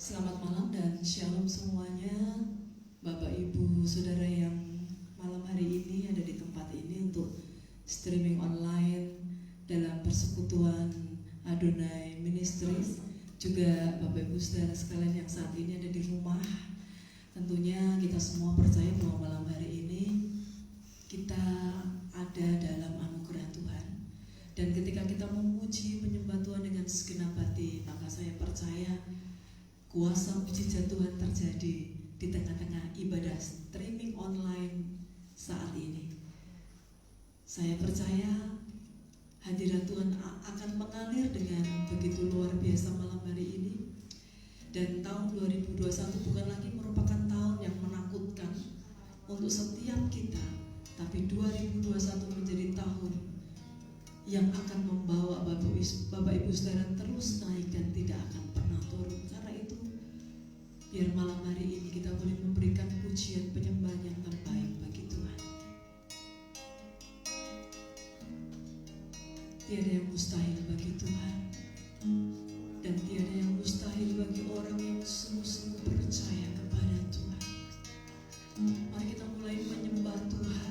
Selamat malam dan shalom semuanya, Bapak Ibu Saudara yang malam hari ini ada di tempat ini untuk streaming online dalam persekutuan Adonai Ministries. Juga Bapak Ibu Saudara sekalian yang saat ini ada di rumah. Tentunya kita semua percaya bahwa malam hari ini kita ada dalam anugerah Tuhan. Dan ketika kita memuji menyembah Tuhan dengan segenap hati, maka saya percaya kuasa mujizat Tuhan terjadi di tengah-tengah ibadah streaming online saat ini. Saya percaya hadirat Tuhan akan mengalir dengan begitu luar biasa malam hari ini. Dan tahun 2021 bukan lagi merupakan tahun yang menakutkan untuk setiap kita, tapi 2021 menjadi tahun yang akan membawa Bapak Ibu Saudara terus naik dan tidak akan pernah turun. Karena itu, biar malam hari ini kita boleh memberikan pujian penyembahan yang terbaik bagi Tuhan. Tiada yang mustahil bagi Tuhan, dan tiada yang mustahil bagi orang yang sungguh-sungguh percaya kepada Tuhan. Mari kita mulai menyembah Tuhan.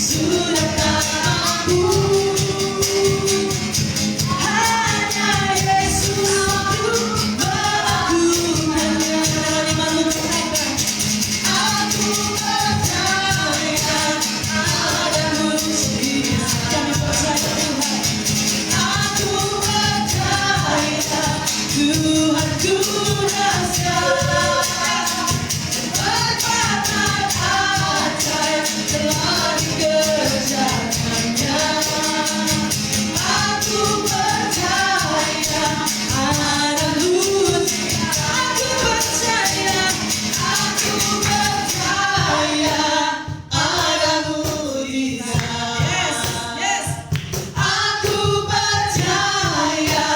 sudah tak mampu. Hanya Yesus melakukannya. Aku percaya ada mujizat. Kami percaya Tuhan. Aku percaya Tuhanku dahsyat. Perbuatan ajaib telah dikerjakannya. Aku percaya ada mujizat. Aku percaya ada mujizat. Yes, yes. Aku percaya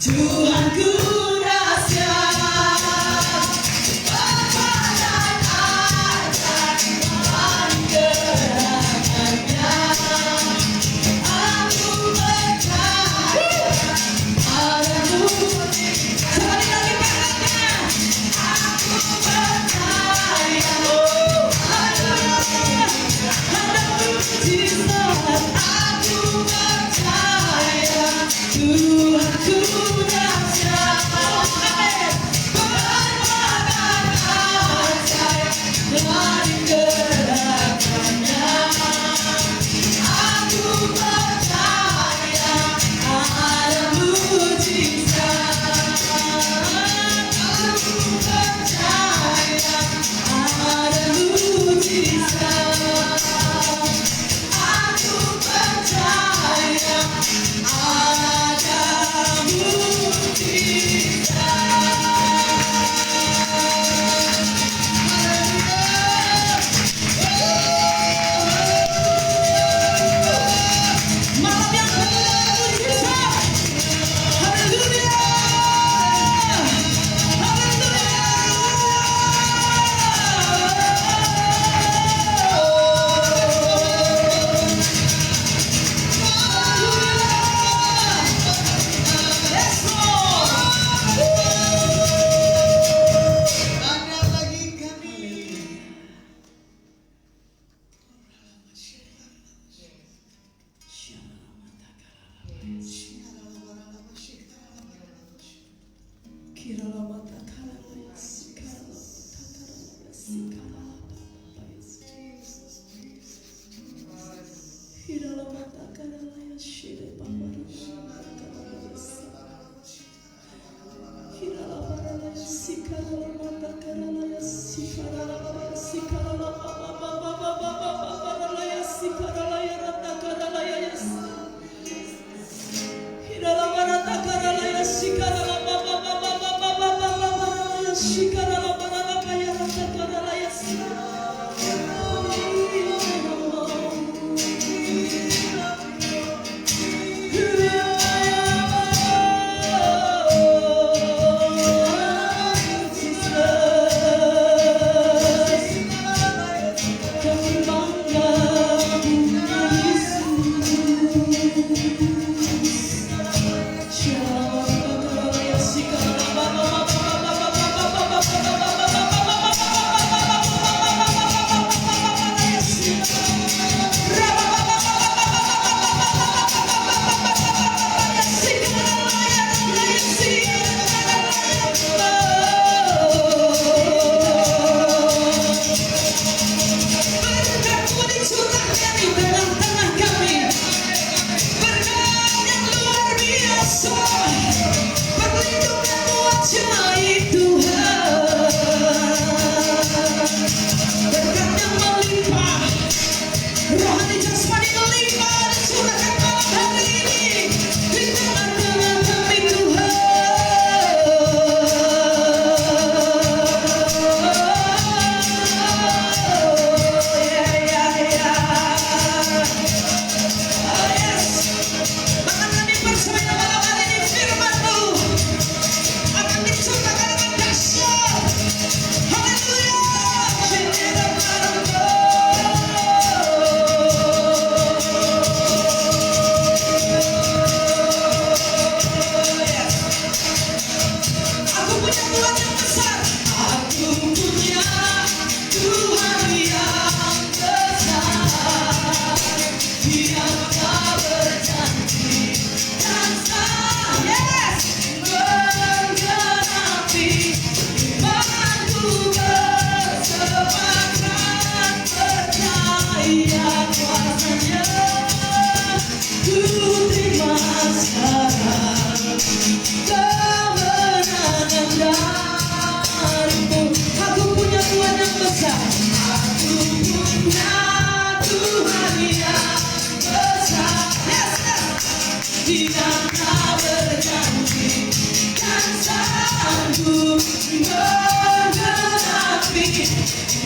Tuhanku dahsyat. Perbuatan ajaib telah dikerjakannya. Aku percaya ada mujizat. Sekali lagi katakan. Aku percaya ada mujizat. Aku percaya Tuhanku dahsyat. Perbuatan ajaib telah dikerjakannya. Aku percaya ada mujizat. Aku percaya ada mujizat. Aku percaya ada malam yang penuh mujizat. Haleluya. Yes, Lord. Ada bagi kami. Yeah. Dia tak berjanji dan yes, menggenapi imanku bersepakat percaya kuasanya. Ku terima sekarang kemenangan darimu. Aku punya Tuhan yang besar. Aku punya Tuhan yang besar. Yes, yes. Dia tak berjanji dan sanggup menggenapi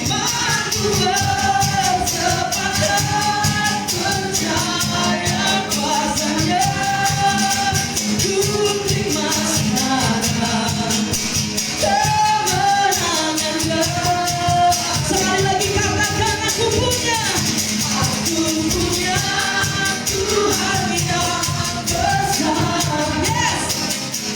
imanku bersepakat percaya kuasanya. Ku terima sekarang kemenangan gelap. Sekali lagi katakan aku punya Tuhan yang besar. Yes,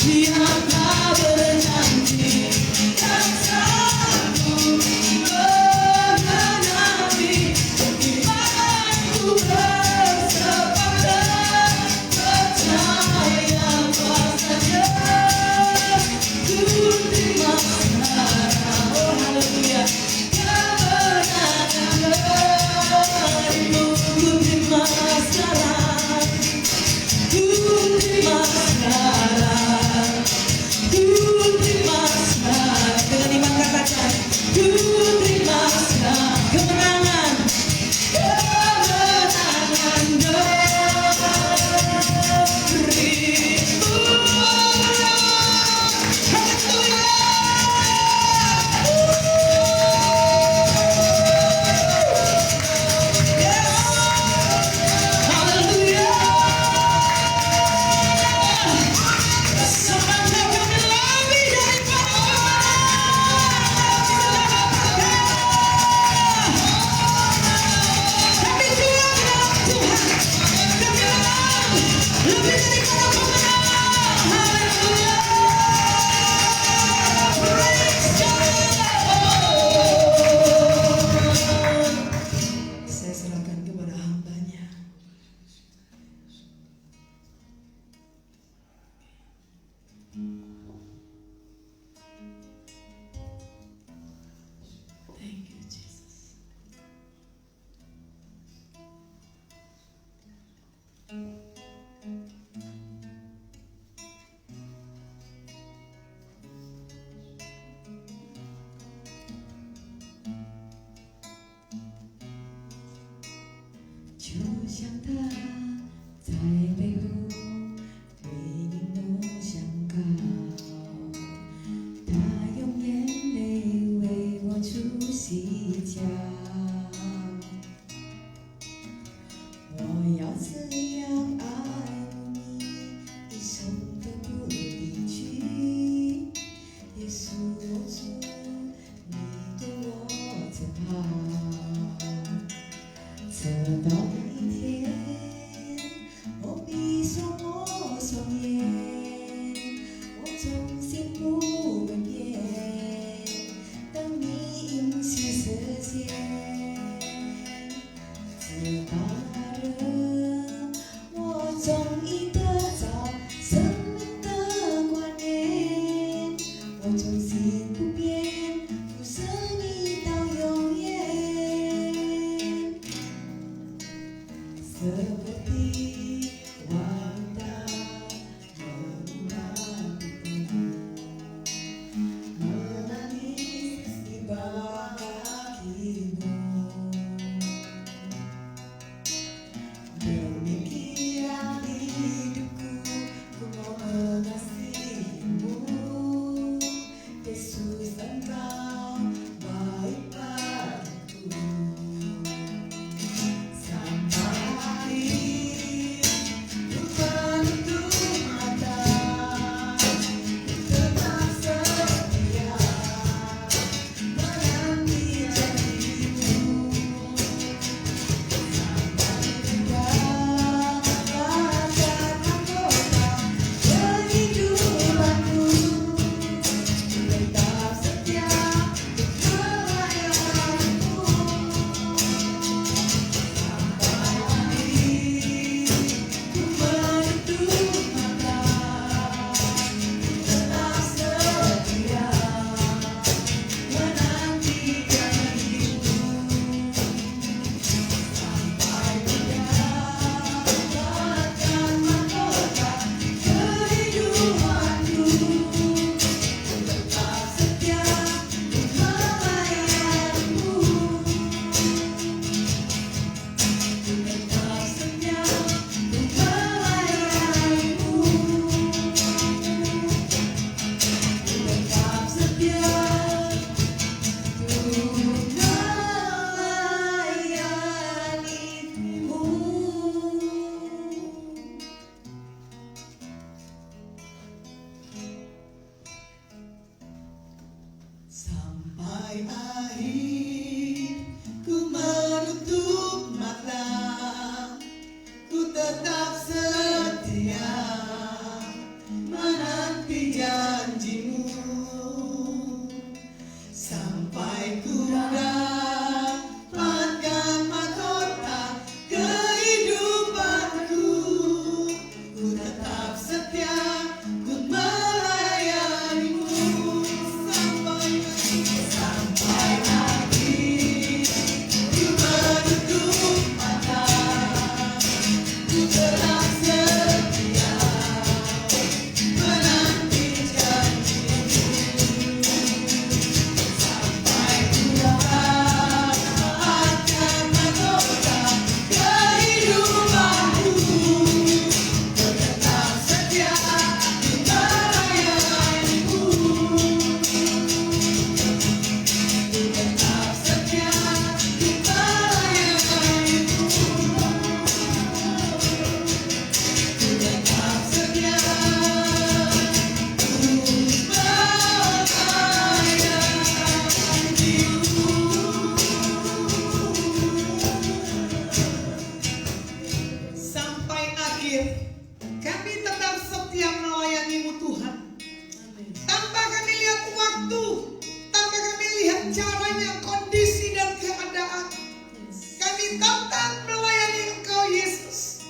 Dia tak berjanji dan sanggup menggenapi imanku bersepakat percaya kuasanya. Ku terima sekarang, oh haleluya, kemenangan darimu. Ku terima sekarang, ku terima sekarang, ku terima sekarang. Dengan iman katakan, ku terima sekarang kemenangan darimu. Haleluya. Sampai kami lebih daripada kami tua di dalam Tuhan. Kami lebih daripada pemenang. Haleluya. Praise God. Saya serahkan kepada hambanya. Thank you, Jesus. Sampai akhir ku menutup mata, ku tetap setia menanti janjimu. Sampai ku dapatkan mahkota kehidupanku, ku tetap setia ku melayanimu. Sampai akhir ku menutup mata, ku tetap setia menanti janjimu. Sampai ku dapatkan mahkota kehidupanku, ku tetap setia ku melayanimu. Ku tetap setia ku melayanimu. Ku tetap setia ku melayanimu. Sampai akhir kami tetap setia melayanimu Tuhan. Amin. Tanpa kami lihat waktu, tanpa kami lihat caranya, kondisi dan keadaan, Yes. kami tetap melayani Engkau Yesus.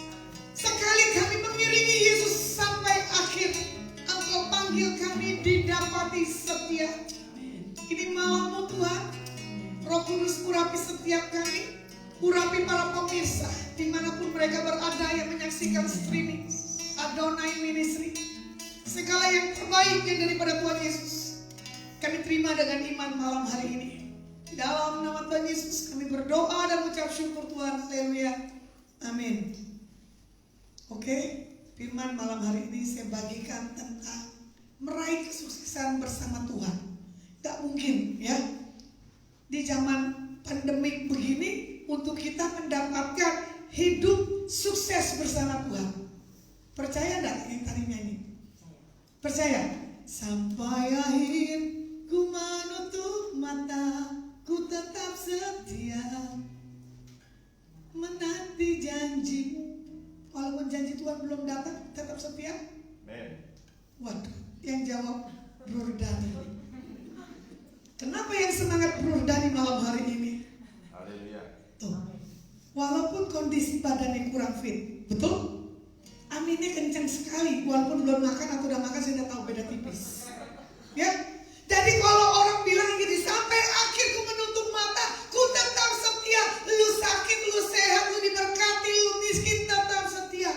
Sekali kami mengiringi Yesus sampai akhir, Engkau panggil kami didapati setia. Amin. Ini malammu Tuhan, Roh Kudus urapi setiap kami, urapi para pemirsa dimanapun mereka berada yang menyaksikan streaming Adonai Ministry. Segala yang terbaik yang daripada Tuhan Yesus kami terima dengan iman malam hari ini. Di dalam nama Tuhan Yesus kami berdoa dan ucap syukur Tuhan. Haleluya. Amin. Oke, firman malam hari ini saya bagikan tentang meraih kesuksesan bersama Tuhan. Tak mungkin ya di zaman pandemik begini untuk kita mendapatkan hidup sukses bersama Tuhan. Percaya enggak yang tadi nyanyi? Percaya? Sampai akhir ku menutup mata, ku tetap setia menanti janjimu. Walaupun janji Tuhan belum datang, tetap setia? Waduh, yang jawab Bro Dani. Kenapa yang semangat Bro Dani malam hari ini? Tuh, walaupun kondisi badannya kurang fit, betul? Aminnya kencang sekali, walaupun belum makan atau udah makan saya udah tahu beda tipis. Ya, jadi kalau orang bilang gini, sampai akhir ku menutup mata, ku tetap setia. Lu sakit, lu sehat, lu diberkati, lu miskin, tetap setia.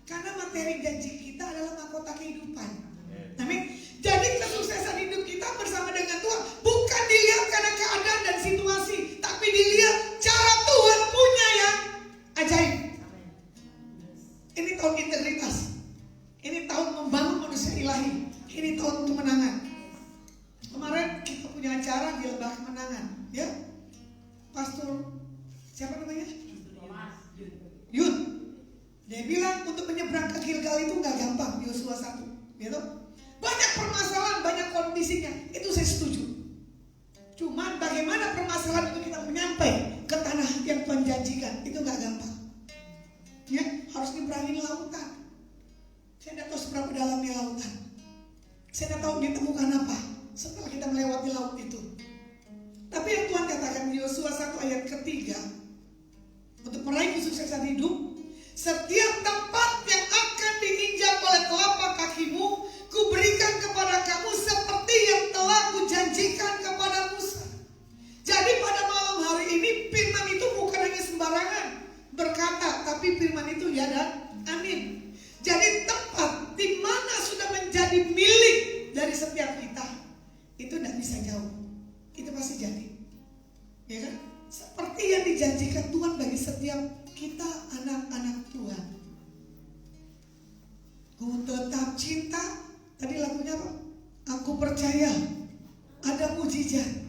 Karena materi janji kita adalah mahkota kehidupan. Amin. Jadi kesuksesan hidup kita bersama dengan Tuhan bukan dilihat karena keadaan dan situasi, tapi dilihat cara Tuhan punya yang ajaib. Ini tahun integritas. Ini tahun membangun manusia ilahi. Ini tahun kemenangan. Kemarin kita punya acara di Lembah Kemenangan, ya. Pastor siapa namanya? Yun. Dia bilang untuk menyeberang ke Gilgal itu nggak gampang. Yosua 1, gitu. Banyak permasalahan, banyak kondisinya. Itu saya setuju. Cuman bagaimana permasalahan itu kita menyampai ke tanah yang Tuhan janjikan, itu nggak gampang. Ya, harus nyebrangin lautan. Saya tidak tahu seberapa dalamnya lautan. Saya tidak tahu ditemukan apa setelah kita melewati laut itu. Tapi yang Tuhan katakan di Yosua 1 ayat ketiga, untuk meraih kesuksesan hidup, setiap tempat yang akan diinjak oleh telapak kakimu, kuberikan kepada kamu seperti yang telah kujanjikan kepada Musa. Jadi pada malam hari ini firman itu bukan hanya sembarangan berkata, tapi firman itu ya dan amin. Jadi tempat di mana sudah menjadi milik dari setiap kita, itu tidak bisa jauh. Itu pasti jadi. Ya kan? Seperti yang dijanjikan Tuhan bagi setiap kita anak-anak Tuhan. Ku tetap cinta. Tadi lagunya apa? Aku percaya ada mujizat.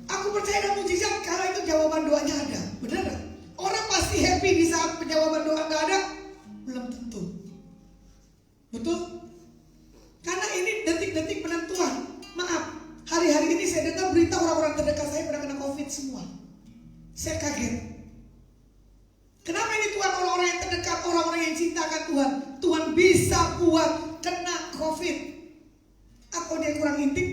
Aku percaya ada mujizat kalau itu jawaban doanya ada. Benar gak? Orang pasti happy di saat jawaban doa gak ada? Belum tentu. Betul? Karena ini detik-detik penentuan. Maaf, hari-hari ini saya dengar berita orang-orang terdekat saya pada kena COVID semua. Saya kaget. Kenapa ini Tuhan, orang-orang yang terdekat, orang-orang yang cintakan Tuhan, Tuhan bisa buat kena COVID? Atau dia kurang intim?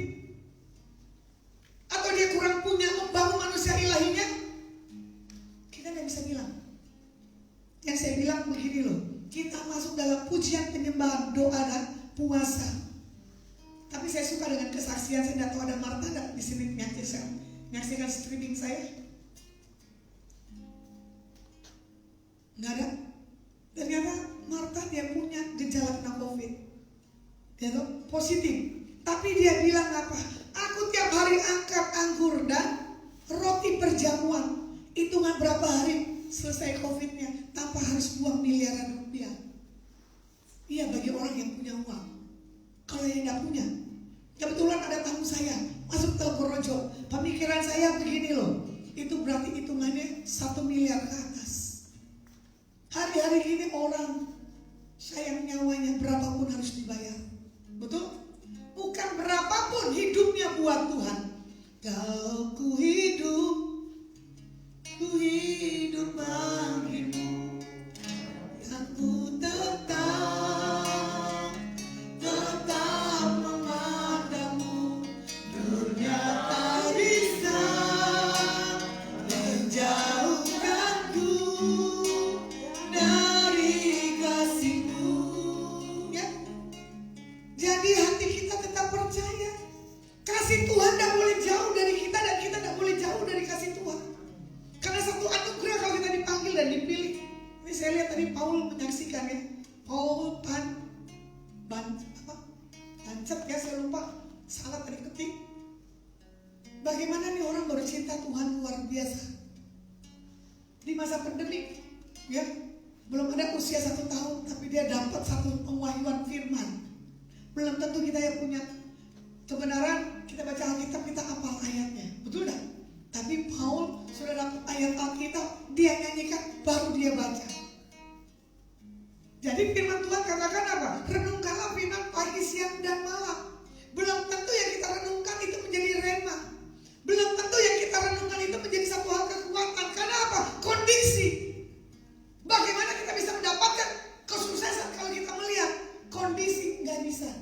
Atau dia kurang punya membangun manusia ilahinya? Kita tidak bisa bilang. Yang saya bilang begini loh, kita masuk dalam pujian, penyembahan, doa dan puasa. Tapi saya suka dengan kesaksian. Saya tidak tahu ada Martha tidak di sini menyaksikan streaming saya. Nggak ada. Ternyata Martha dia punya gejala kena COVID. Dia tuh positif. Tapi dia bilang apa? Aku tiap hari angkat anggur dan roti perjamuan. Hitungan berapa hari selesai COVID-nya tanpa harus buang miliaran rupiah. Iya, bagi orang yang punya uang. Kalau yang tidak punya, kebetulan ada tamu saya masuk Telgorojo. Pemikiran saya begini loh, itu berarti hitungannya 1 miliar ke atas. Hari-hari ini orang sayang nyawanya, berapapun harus dibayar. Betul? Bukan berapapun hidupnya buat Tuhan. Kalau ku hidup bagimu, aku tetap memandangmu. Dunia tak bisa menjauhkanku dari kasihmu. Ya. Jadi hati kita tetap percaya. Kasih Tuhan tidak boleh jauh dari kita dan kita tidak boleh jauh dari kasih Tuhan. Karena satu anugerah kalau kita dipanggil dan dipilih. Ini saya lihat tadi Paul menyaksikan ya. Paul Bancet ya, saya lupa. Salah tadi ketik. Bagaimana nih orang bercinta Tuhan luar biasa. Di masa pandemi ya, belum ada usia 1 tahun tapi dia dapat satu pewahyuan firman. Belum tentu kita yang punya kebenaran, kita baca Alkitab kita hafal ayatnya, betul gak? Tapi Paul sudah dapat ayat Alkitab, dia nyanyikan, baru dia baca. Jadi firman Tuhan katakan apa? Renungkanlah firman pagi, siang, dan malam. Belum tentu yang kita renungkan itu menjadi rema. Belum tentu yang kita renungkan itu menjadi satu hal kekuatan. Karena apa? Kondisi. Bagaimana kita bisa mendapatkan kesuksesan kalau kita melihat kondisi? Nggak bisa.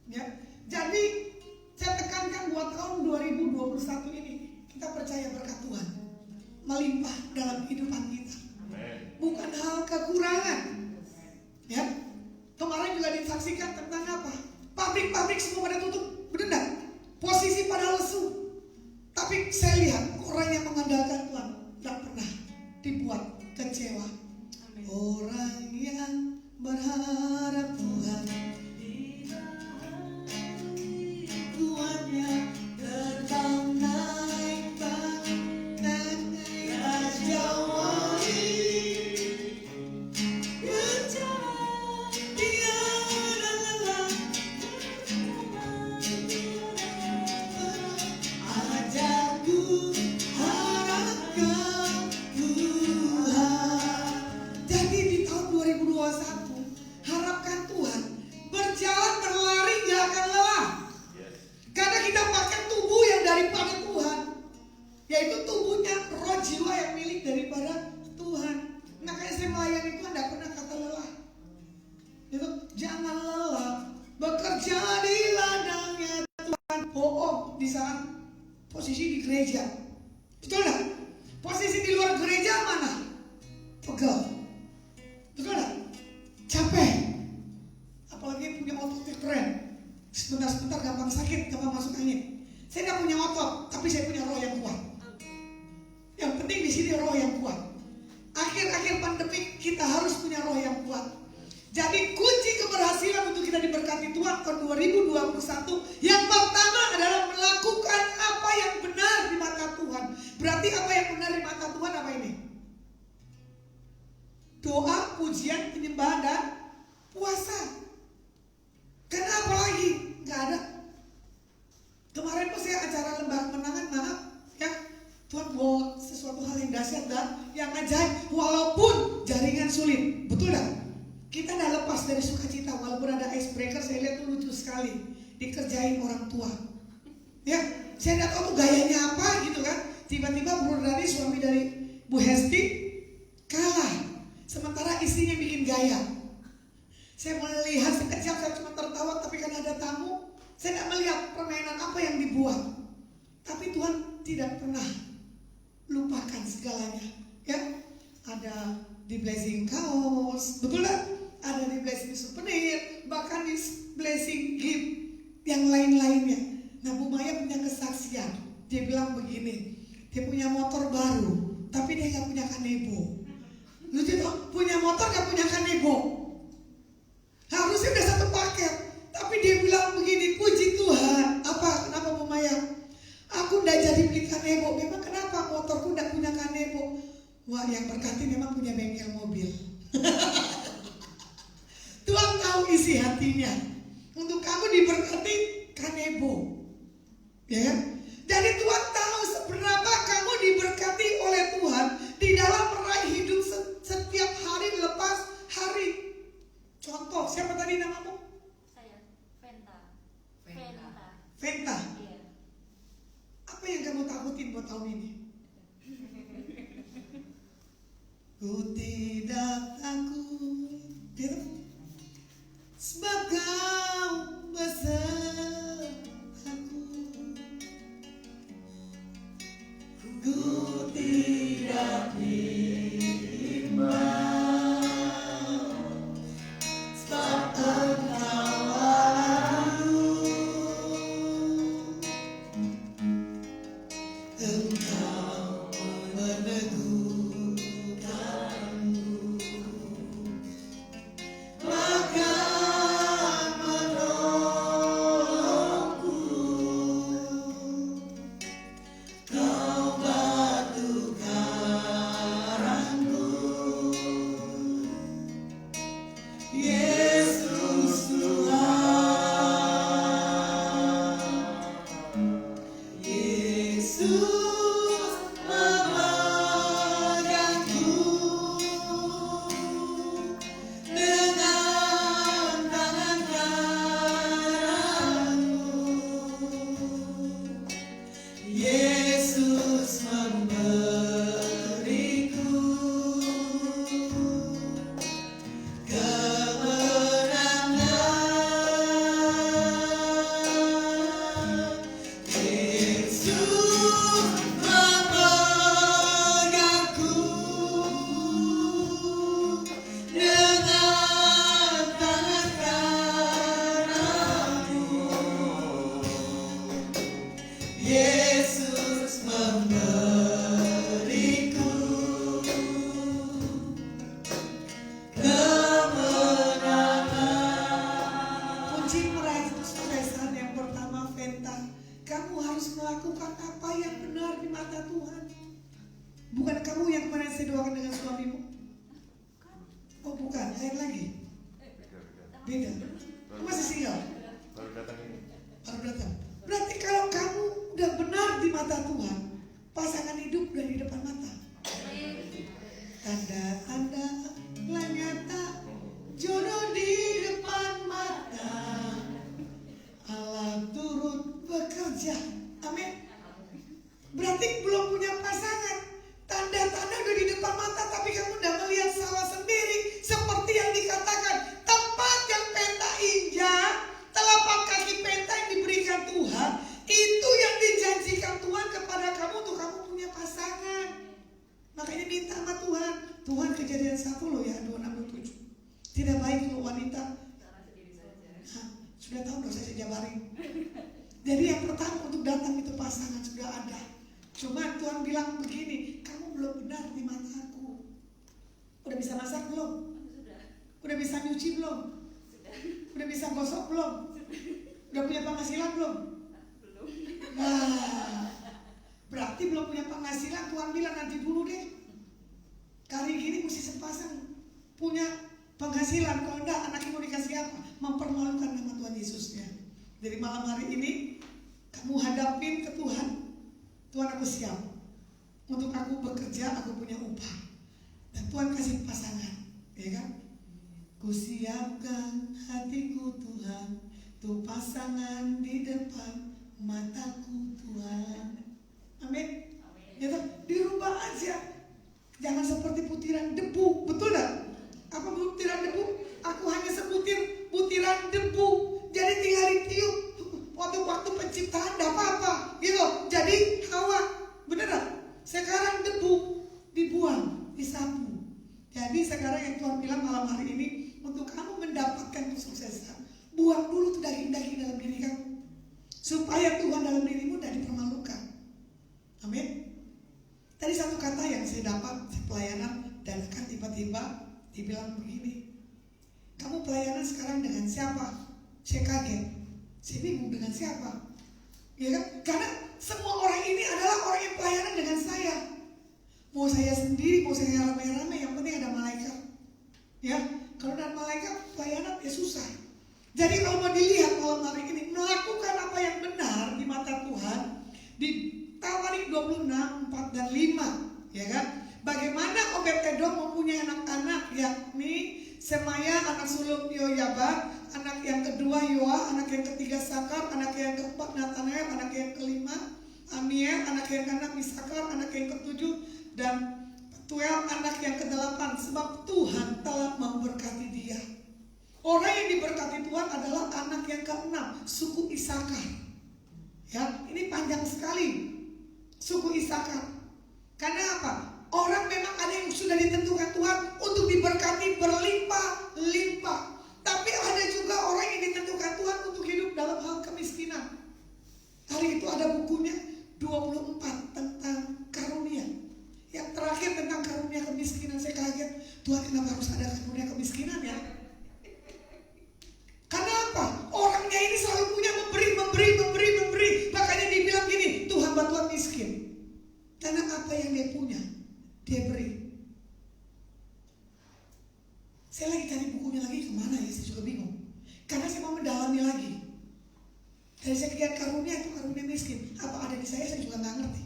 Ya. Jadi saya tekankan buat tahun 2021 ini kita percaya berkat Tuhan melimpah dalam kehidupan kita. Bukan hal kekurangan. Ya. Kemarin juga disaksikan tentang apa? Pabrik-pabrik semua pada tutup, benar? Posisi pada lesu. Tapi saya lihat orang yang mengandalkan Tuhan tidak pernah dibuat kecewa. Orang yang berharap Tuhan, Tuhannya tetap naik bangun Raja Wali. Dia adalah ajaku harapkan Tuhan. Jadi di tahun 2021 harapkan Tuhan, berjalan berlari gak akan lelah. Karena kita pakai tubuh yang daripada Tuhan, yaitu tubuhnya roh jiwa yang milik daripada Tuhan. Makanya saya melayani Tuhan tidak pernah kata lelah. Itu jangan lelah bekerja di ladangnya Tuhan. Bohong di saat posisi di gereja. Betul nggak? Posisi di luar gereja mana? Pegel. Betul nggak? Capek. Apalagi punya otot yang keren. Sebentar-sebentar gampang sakit, gampang masuk angin. Saya tidak punya otot, tapi saya punya roh yang kuat. Yang penting di sini roh yang kuat. Akhir-akhir pandemi kita harus punya roh yang kuat. Jadi kunci keberhasilan untuk kita diberkati Tuhan tahun 2021 yang pertama adalah melakukan apa yang benar di mata Tuhan. Berarti apa yang benar di mata Tuhan apa ini? doa, pujian, penyembahan, dan puasa. Karena apa lagi? Gak ada. Kemarin pas saya acara lembah kemenangan, maaf ya, Tuhan bawa sesuatu hal yang dahsyat dan yang ajaib. Walaupun jaringan sulit, betul gak? Kita udah lepas dari sukacita. Walaupun ada icebreaker, saya lihat tuh lucu sekali, dikerjain orang tua. Ya, saya nggak tahu tuh gayanya apa gitu kan. Tiba-tiba Bro Dani, suami dari Bu Hesti, kalah. Sementara istrinya bikin gaya. Saya melihat sekejap, saya cuma tertawa, tapi kan ada tamu. Saya nggak melihat permainan apa yang dibuat. Tapi Tuhan tidak pernah lupakan segalanya. Ya, ada di blessing kaos, betul kan? Ada di blessing souvenir, bahkan di blessing gift yang lain-lainnya. Nah, Bu Maya punya kesaksian. Dia bilang begini, dia punya motor baru, tapi dia nggak punya kanebo. Lucu tuh, punya motor nggak punya kanebo. Harusnya udah satu paket, tapi dia bilang begini, puji Tuhan. Apa? Kenapa Bu Maya? Aku udah jadi beli kanebo. Memang kenapa motorku udah punya kanebo? Wah, yang berkati memang punya bengkel mobil. Tuhan tahu isi hatinya. Untuk kamu diberkati kanebo. Ya kan? Jadi Tuhan tahu seberapa kamu diberkati oleh Tuhan di dalam meraih hidup setiap hari lepas hari. Contoh, siapa tadi namamu? Saya, Venta. Venta. Iya. Apa yang kamu takutin buat tahun ini? Ku tidak takut, gitu. Sebab kau besertaku. Ku tidak bimbang, sebab Engkau Allahku. Engkau meneguhkanku, bahkan menolongku. Kau batu karangku, Yesus Tuhan. Yesus memegangku dengan tangan kananmu. Yesus memberiku kemenangan. Yesus memegangku dengan tangan kananmu. Yesus memberiku kemenangan. Kunci meraih kesuksesan yang pertama, Venta, kamu harus melakukan apa yang benar di mata Tuhan. Bukan kamu yang kemarin saya doakan dengan suamimu. Oh bukan, lain lagi. Beda. Kamu masih single? Baru datang ini. Baru datang. Berarti kalau kamu udah benar di mata Tuhan, pasangan hidup udah di depan mata. Tanda-tanda telah nyata, jodoh di depan mata, Allah turut bekerja. Amin. Berarti belum punya pasangan. Tanda-tanda udah di depan mata, tapi kamu udah melihat salah sendiri. Seperti yang dikatakan, tempat yang Penta injak, telapak kaki Penta yang diberikan Tuhan, itu yang dijanjikan Tuhan kepada kamu untuk kamu punya pasangan. Makanya minta sama Tuhan. Tuhan, Kejadian 1 loh ya, 26-27. Tidak baik kalau wanita. Nah, sudah tahu dong saya jabarin. Jadi yang pertama untuk datang itu pasangan sudah ada. Cuma Tuhan bilang begini, kamu belum benar di mataku. Udah bisa masak belum? Udah bisa nyuci belum? Udah bisa gosok belum? Udah punya penghasilan belum? Nah, berarti belum punya penghasilan. Tuhan bilang nanti dulu deh. Kali gini mesti sepasang punya penghasilan. Kalau enggak, anaknya mau dikasih apa? Mempermalukan nama Tuhan Yesusnya. Jadi malam hari ini kamu hadapin ke Tuhan. Tuhan, aku siap untuk aku bekerja, aku punya upah. Dan Tuhan kasih pasangan, ya kan? Ku siapkan hatiku Tuhan, tuh pasangan di depan mataku Tuhan. Amin. Ya toh? Dirubah aja. Jangan seperti butiran debu, betul tak? Apa butiran debu? Aku hanya sebutir butiran debu. Jadi tinggal ditiup. Waktu penciptaan tidak apa-apa, gitu. Jadi Hawa, bener tak? Sekarang debu dibuang, disapu. Jadi sekarang yang Tuhan bilang malam hari ini, untuk kamu mendapatkan kesuksesan, buang dulu tuh daging-daging dalam diri kamu, supaya Tuhan dalam dirimu tidak dipermalukan. Amin. Tadi satu kata yang saya dapat pelayanan, dan akan tiba-tiba dibilang begini, kamu pelayanan sekarang dengan siapa? Saya kaget, saya bingung dengan siapa, ya kan? Karena semua orang ini adalah orang yang pelayanan dengan saya. Mau saya sendiri, mau saya rame-rame, yang penting ada malaikat. Ya, kalau ada malaikat pelayanan ya susah. Jadi kalau mau dilihat malam hari ini, melakukan apa yang benar di mata Tuhan, di Tawarik 26, 4 dan 5, ya kan? Bagaimana Obed-Edom mempunyai anak-anak, yakni Semaya, anak sulung Yoyabad, anak yang kedua Yoa, anak yang ketiga Sakar, anak yang keempat Nathanael, anak yang kelima Amiel, anak yang keenam Isakar, anak yang ketujuh dan Tuel, anak yang kedelapan. Sebab Tuhan telah memberkati dia. Orang yang diberkati Tuhan adalah anak yang keenam, suku Isakar. Ya, ini panjang sekali suku Isakar. Karena apa? Orang memang ada yang sudah ditentukan Tuhan untuk diberkati berlimpah-limpah. Tapi ada juga orang yang ditentukan Tuhan untuk hidup dalam hal kemiskinan. Hari itu ada bukunya 24 tentang karunia. Yang terakhir tentang karunia kemiskinan. Saya kaget, Tuhan kenapa harus ada karunia kemiskinan ya? Karena apa? Orangnya ini selalu punya memberi. Makanya dibilang gini, Tuhan bantuan miskin. Karena apa yang dia punya, dia beri. Saya lagi cari bukunya lagi kemana ya, saya juga bingung. Karena saya mau mendalami lagi. Dari saya lihat karunia itu karunia miskin. Apa ada di saya juga nggak ngerti.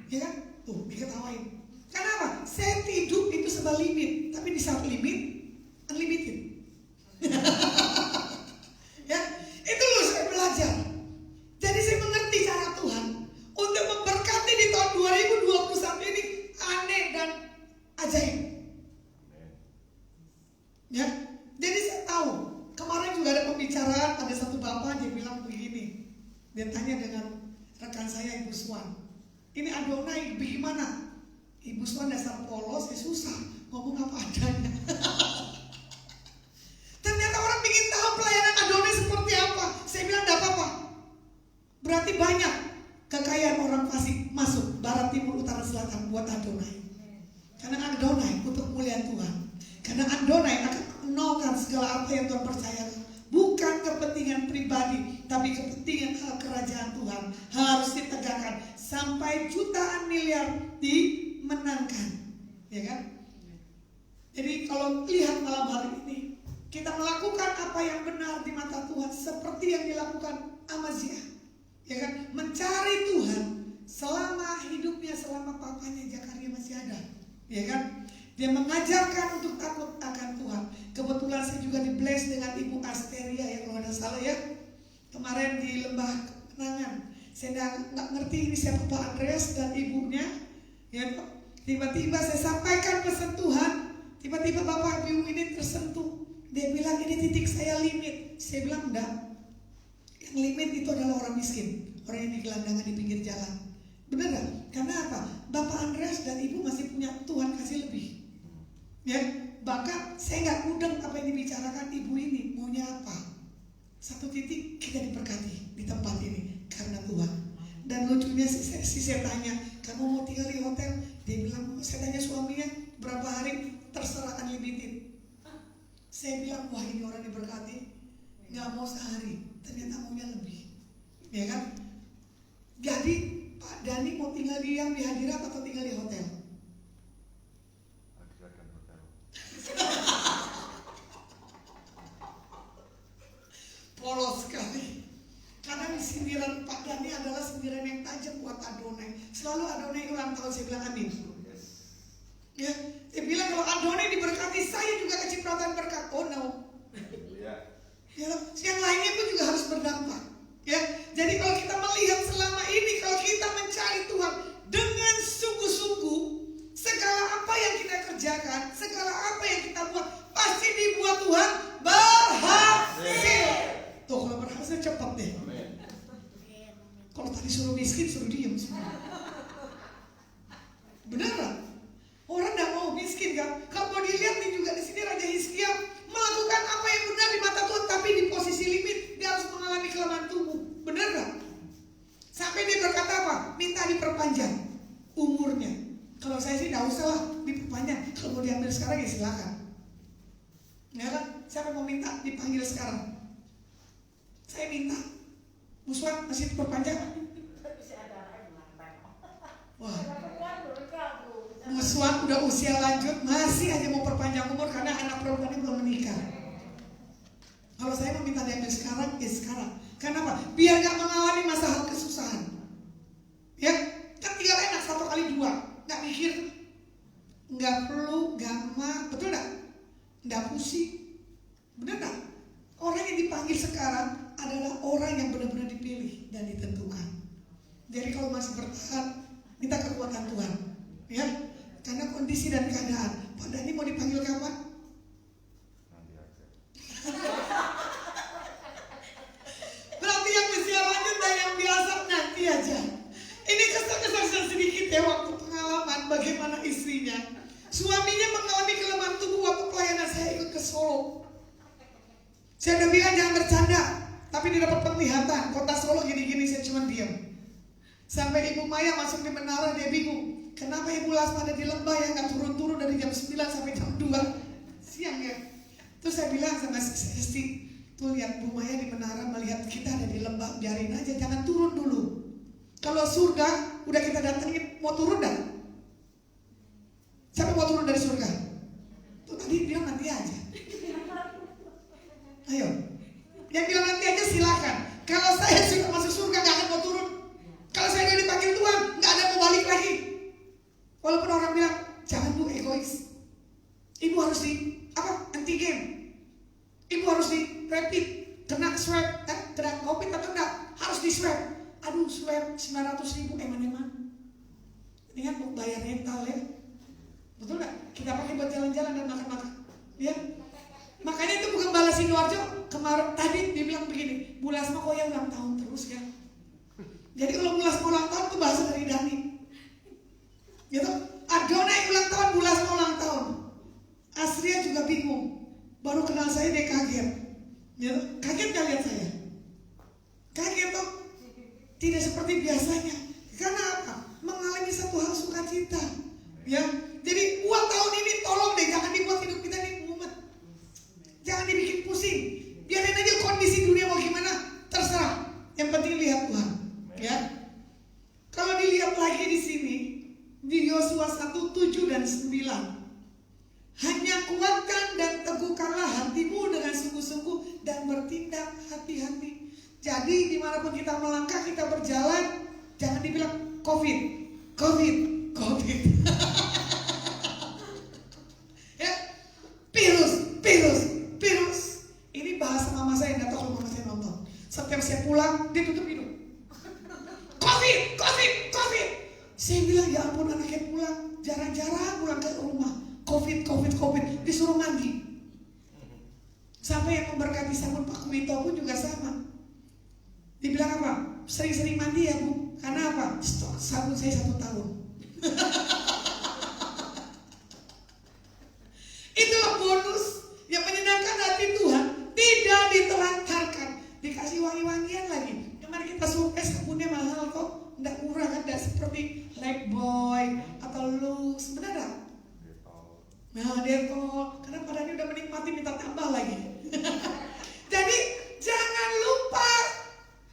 Ya kan? Tuh, diketawain. Karena apa? Saya hidup itu sebuah limit. Tapi di saat limit, unlimited. Ya, itu loh saya belajar. Jadi saya mengerti cara Tuhan untuk memberkati di tahun 2021 ini aneh dan ajaib. Ya, jadi saya tahu. Kemarin juga ada pembicaraan, ada satu bapak dia bilang begini. Dia tanya dengan rekan saya Ibu Swan, ini Adonai bagaimana? Ibu Swan dasar polos, ya susah ngomong apa adanya. Ternyata orang ingin tahu pelayanan Adonai seperti apa. Saya bilang tidak apa-apa. Berarti banyak kekayaan orang fasik masuk barat, timur, utara, selatan buat Adonai. Karena Adonai untuk kemuliaan Tuhan. Karena Adonai akan menolkan segala apa yang Tuhan percayakan. Bukan kepentingan pribadi, tapi kepentingan hal kerajaan Tuhan harus ditegakkan sampai jutaan miliar dimenangkan, ya kan? Jadi kalau lihat malam hari ini, kita melakukan apa yang benar di mata Tuhan seperti yang dilakukan Amazia, ya kan? Mencari Tuhan selama hidupnya, selama papanya Zakaria masih ada, ya kan? Dia mengajarkan untuk takut akan Tuhan. Kebetulan saya juga di-bless dengan Ibu Asteria ya, kalau ada salah ya. Kemarin di Lembah Kenangan. Saya nggak ngerti ini siapa Pak Andreas dan ibunya. Ya, tiba-tiba saya sampaikan pesan Tuhan. Tiba-tiba Bapak Ibu ini tersentuh. Dia bilang ini titik saya limit. Saya bilang enggak. Yang limit itu adalah orang miskin. Orang yang digelandangkan di pinggir jalan. Benar gak? Karena apa? Bapak Andreas dan Ibu masih punya Tuhan kasih lebih. Ya, bahkan saya nggak mudeng apa yang dibicarakan ibu ini maunya apa. Satu titik kita diberkati di tempat ini karena Tuhan. Dan lucunya saya tanya, kamu mau tinggal di hotel? Dia bilang, saya tanya suaminya berapa hari, terserah unlimited. Saya bilang, wah ini orang diberkati, nggak mau sehari, ternyata maunya lebih, ya kan? Jadi Pak Dani mau tinggal di Hadirat atau tinggal di hotel? Ya, yang lainnya pun juga harus berdampak. Ya, jadi kalau kita melihat selama ini, kalau kita mencari Tuhan dengan sungguh-sungguh, segala apa yang kita kerjakan, segala apa yang kita buat, pasti dibuat Tuhan berhasil. Tuh, kalau berhasil cepat deh. Kalau tadi suruh miskin, suruh diem semua. Beneran? Orang tidak mau miskin kan? Kalau mau dilihat nih juga di sini Raja Hizkia melakukan apa yang benar di mata Tuhan, tapi di posisi limit dia harus mengalami kelemahan tubuh. Benar nggak? Sampai dia berkata apa? Minta diperpanjang umurnya. Kalau saya sih tidak usah lah diperpanjang. Kalau mau diambil sekarang ya silakan. Ya kan? Siapa mau minta dipanggil sekarang? Saya minta. Muswan masih diperpanjang? Wah. Muswan udah usia lanjut masih aja mau perpanjang umur karena anak perempuannya belum menikah. Kalau saya meminta diambil sekarang, ya sekarang. Kenapa? Biar gak mengalami masa hal kesusahan. Ya, kan tinggal enak 1 kali 2, gak mikir, gak perlu, gampang, betul gak? Gak pusing, bener gak? Orang yang dipanggil sekarang adalah orang yang benar-benar dipilih dan ditentukan. Jadi kalau masih bertahan, minta kekuatan Tuhan, ya. Karena kondisi dan keadaan. Pada ini mau dipanggil kapan? Berarti yang usia lanjut dan yang biasa nanti aja. Ini kesan sedikit ya waktu pengalaman bagaimana istrinya. Suaminya mengalami kelemahan tubuh waktu pelayanan saya ikut ke Solo. Saya udah bilang jangan bercanda, tapi dia dapat penglihatan. Kota Solo gini-gini, saya cuma diam. Sampai Ibu Maya masuk di menara, dia bingung. Kenapa Ibu Lasma ada di lembah yang gak turun-turun dari jam 9 sampai jam 2 siang ya. Terus saya bilang sama Esti, tuh lihat Bu Maya di menara melihat kita ada di lembah, biarin aja, jangan turun dulu. Kalau surga udah kita datengin, mau turun dah? Siapa mau turun dari surga? Tuh tadi bilang nanti aja. Ayo, yang bilang nanti aja silakan. Kalau saya sudah masuk surga gak akan mau turun. Kalau saya udah dipanggil Tuhan, gak ada mau balik lagi. Walaupun orang bilang jangan Bu, egois. Ibu harus di antigen. Ibu harus di rapid, kena swab, kena COVID atau enggak, harus di swab. Aduh, swab 900.000 eman-eman. Ini kan mau bayar rental ya. Betul nggak? Kita pakai buat jalan-jalan dan makan-makan. Ya. Makanya itu bukan balas Sidoarjo. Kemarin tadi dia bilang begini, Bu Lasma kok ya ulang tahun terus ya. Jadi kalau Bu Lasma ulang tahun itu bahasa dari Dani. Gitu. Adona yang ulang tahun, Bu Lasma ulang tahun. Asria juga bingung. Baru kenal saya dia kaget. Gitu. Kaget gak lihat saya? Kaget toh? Tidak seperti biasanya. Karena apa? Mengalami satu hal sukacita. Ya. Jadi buat tahun ini tolong deh jangan dibuat hidup kita ini mumet. Jangan dibikin pusing. Biarin aja kondisi dunia mau gimana, terserah. Yang penting lihat Tuhan. Ya. Kalau dilihat lagi di sini di Yosua 1:7 dan 9. Hanya kuatkan dan teguhkanlah hatimu dengan sungguh-sungguh dan bertindak hati-hati. Jadi dimanapun kita melangkah, kita berjalan, jangan dibilang COVID. Ya, virus. Ini bahasa mama saya, nggak tahu kalau mama saya nonton. Setiap saya pulang, dia tutup hidung. COVID. Saya bilang ya ampun, anaknya pulang, jarang-jarang pulang ke rumah. COVID, disuruh mandi. Sampai yang memberkati sabun Pak Kuito pun juga sama. Dibilang apa? Sering-sering mandi ya Bu. Karena apa? Stok sabun saya 1 tahun. Itulah bonus yang menyenangkan hati Tuhan. Tidak ditelantarkan. Dikasih wangi-wangian lagi. Kemarin kita survei sabunnya mahal kok. Nggak murah kan. Nggak seperti Lifebuoy atau Lux. Benar gak? Nah, Dettol. Karena padanya udah menikmati minta tambah lagi. Jadi jangan lupa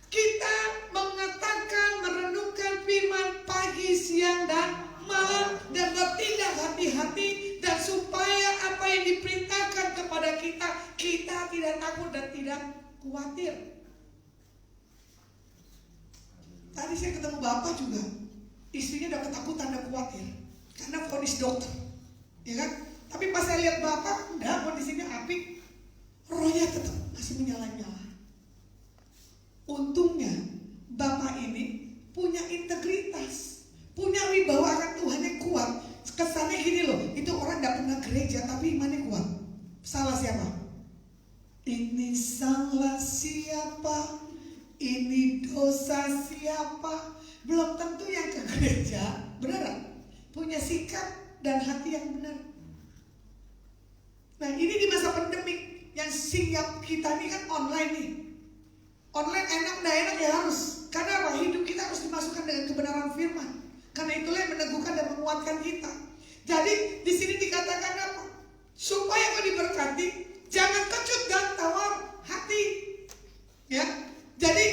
kita mengatakan, merenungkan firman pagi, siang, dan malam, dan bertindak hati-hati, dan supaya apa yang diperintahkan kepada kita, kita tidak takut dan tidak khawatir. Tadi saya ketemu bapak juga, istrinya udah ketakutan dan khawatir karena vonis dokter, ya kan? Tapi pas saya lihat bapak, udah kondisinya apik. rohnya tetap masih menyala-nyala. Untungnya Bapak ini punya integritas, punya wibawa akan Tuhan yang kuat. Kesannya gini loh, itu orang gak pernah gereja tapi imannya kuat. Salah siapa? Ini salah siapa? Ini dosa siapa? Belum tentu yang ke gereja, benar? Punya sikap dan hati yang benar. Nah ini di masa pandemik yang siap kita ini kan online nih. Online enak, gak enak ya harus. Karena apa? Hidup kita harus dimasukkan dengan kebenaran firman. Karena itulah yang meneguhkan dan menguatkan kita. Jadi di sini dikatakan apa? Supaya kau diberkati, jangan kecut dan tawar hati. Ya. Jadi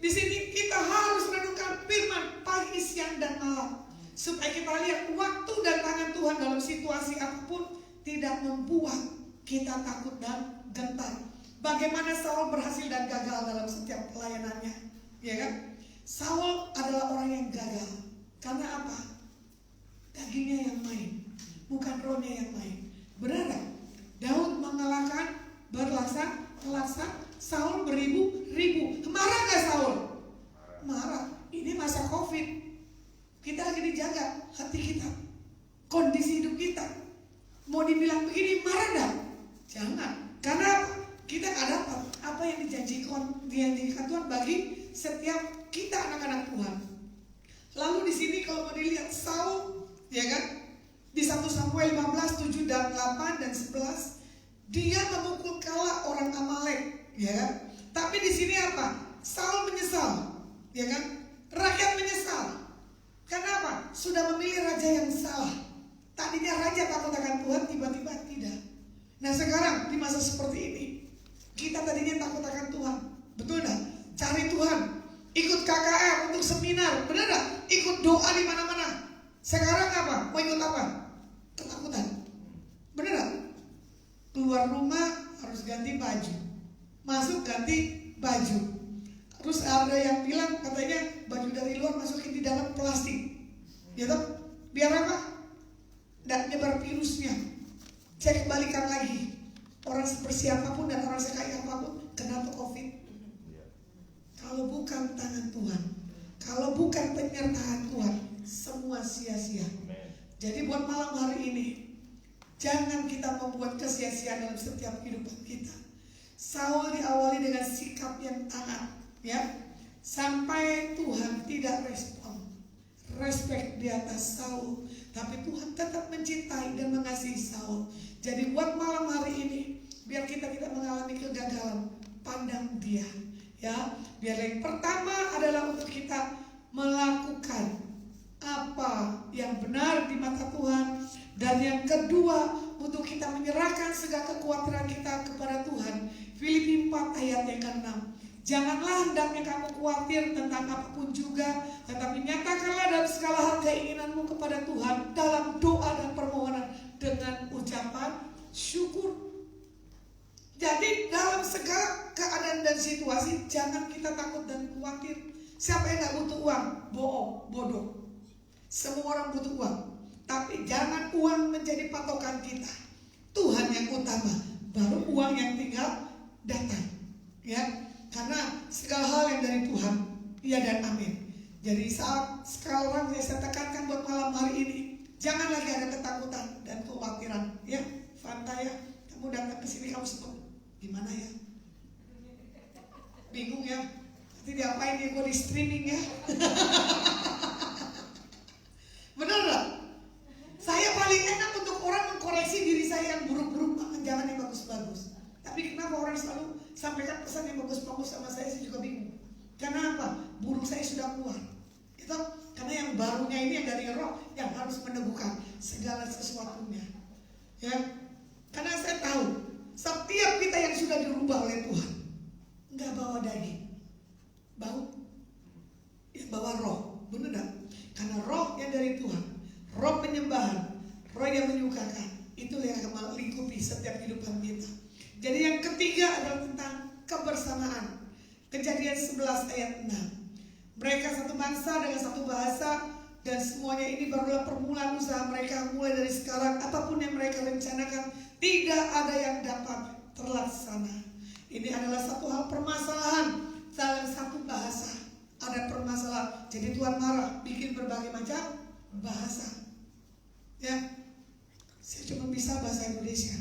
di sini kita harus renungkan firman pagi, siang dan malam. Supaya kita lihat waktu dan tangan Tuhan dalam situasi apapun tidak membuat kita takut dan gentar. Bagaimana Saul berhasil dan gagal dalam setiap pelayanannya, ya kan? Saul adalah orang yang gagal. Karena apa? Dagingnya yang main, bukan rohnya yang main. Benar gak? Daud mengalahkan berlaksa, Saul beribu-ribu. Marah gak Saul? Marah. Ini masa COVID. Kita lagi dijaga hati kita, kondisi hidup kita. Mau dibilang begini, marah gak? Jangan. Karena apa? Kita gak dapat apa yang dijanjikan Tuhan bagi setiap kita anak-anak Tuhan. Lalu di sini kalau mau dilihat Saul, ya kan? Di 1 Samuel 15, 7 dan 8 dan 11, dia memukul kalah orang Amalek, ya kan? Tapi di sini apa? Saul menyesal, ya kan? Rakyat menyesal. Karena apa? Sudah memilih raja yang salah. Tadinya raja takut akan Tuhan, tiba-tiba tidak. Nah sekarang di masa seperti ini, kita tadinya takut akan Tuhan, betul gak? Cari Tuhan, ikut KKR untuk seminar, benar gak? Ikut doa di mana-mana. Sekarang apa? Mau ikut apa? Ketakutan, benar gak? Keluar rumah harus ganti baju, masuk ganti baju. Terus ada yang bilang katanya baju dari luar masukin di dalam plastik, gitu? Biar apa? Tidak nyebar virusnya. Cek balikan lagi. Orang seperti apapun dan orang sekaya apapun kena COVID. Kalau bukan tangan Tuhan, kalau bukan penyertaan Tuhan, semua sia-sia. Jadi buat malam hari ini, jangan kita membuat kesia-siaan dalam setiap kehidupan kita. Saul diawali dengan sikap yang taat, ya, sampai Tuhan tidak respect di atas Saul, tapi Tuhan tetap mencintai dan mengasihi Saul. Jadi buat malam hari ini, biar kita tidak mengalami kegagalan, pandang dia, ya. Biar yang pertama adalah untuk kita melakukan apa yang benar di mata Tuhan, dan yang kedua untuk kita menyerahkan segala kekhawatiran kita kepada Tuhan. Filipi 4 ayat yang ke-6. Janganlah hendaknya kamu khawatir tentang apapun juga, tetapi nyatakanlah dalam segala hal keinginanmu kepada Tuhan dalam doa dan permohonan dengan ucapan syukur. Jadi dalam segala keadaan dan situasi jangan kita takut dan khawatir. Siapa yang gak butuh uang? Bodoh. Semua orang butuh uang, tapi jangan uang menjadi patokan kita. Tuhan yang utama, baru uang yang tinggal datang, ya. Karena segala hal yang dari Tuhan, iya dan amin. Jadi saat sekarang saya tekankan buat malam hari ini, jangan lagi ada ketakutan dan kekhawatiran, ya. Fanta ya, kamu datang ke sini kamu sempat gimana ya? Bingung ya? Nanti diapain ya? Gue di streaming ya? Bener gak? Saya paling enak untuk orang mengkoreksi diri saya yang buruk-buruk, jangan yang bagus-bagus. Tapi kenapa orang selalu sampaikan pesan yang bagus-bagus sama saya juga bingung. Karena apa? Buruk saya sudah keluar. Gitu? Karena yang barunya ini yang dari roh yang harus meneguhkan segala sesuatunya. Ya, karena saya tahu setiap kita yang sudah dirubah oleh Tuhan nggak bawa daging, yang bawa roh, benar gak? Karena roh yang dari Tuhan, roh penyembahan, roh yang menyukakan, itulah yang akan melingkupi setiap kehidupan kita. Jadi yang ketiga adalah tentang kebersamaan. Kejadian 11 ayat 6. Mereka satu bangsa dengan satu bahasa, dan semuanya ini barulah permulaan usaha mereka. Mulai dari sekarang apapun yang mereka rencanakan tidak ada yang dapat terlaksana. Ini adalah satu hal permasalahan dalam satu bahasa. Ada permasalahan. Jadi Tuhan marah, bikin berbagai macam bahasa. Ya, saya cuma bisa bahasa Indonesia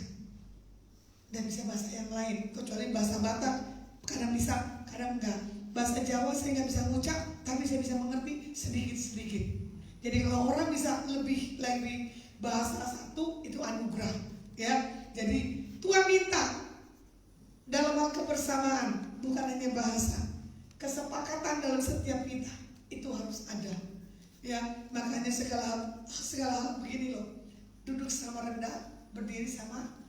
dan bisa bahasa yang lain, kecuali bahasa Batak. Kadang bisa, kadang enggak. Bahasa Jawa saya nggak bisa ngucap, tapi saya bisa mengerti sedikit-sedikit. Jadi kalau orang bisa lebih bahasa satu, itu anugerah. Ya, jadi Tuhan minta dalam hal kebersamaan, bukan hanya bahasa, kesepakatan dalam setiap kita itu harus ada. Ya, makanya segala hal begini loh. Duduk sama rendah, berdiri sama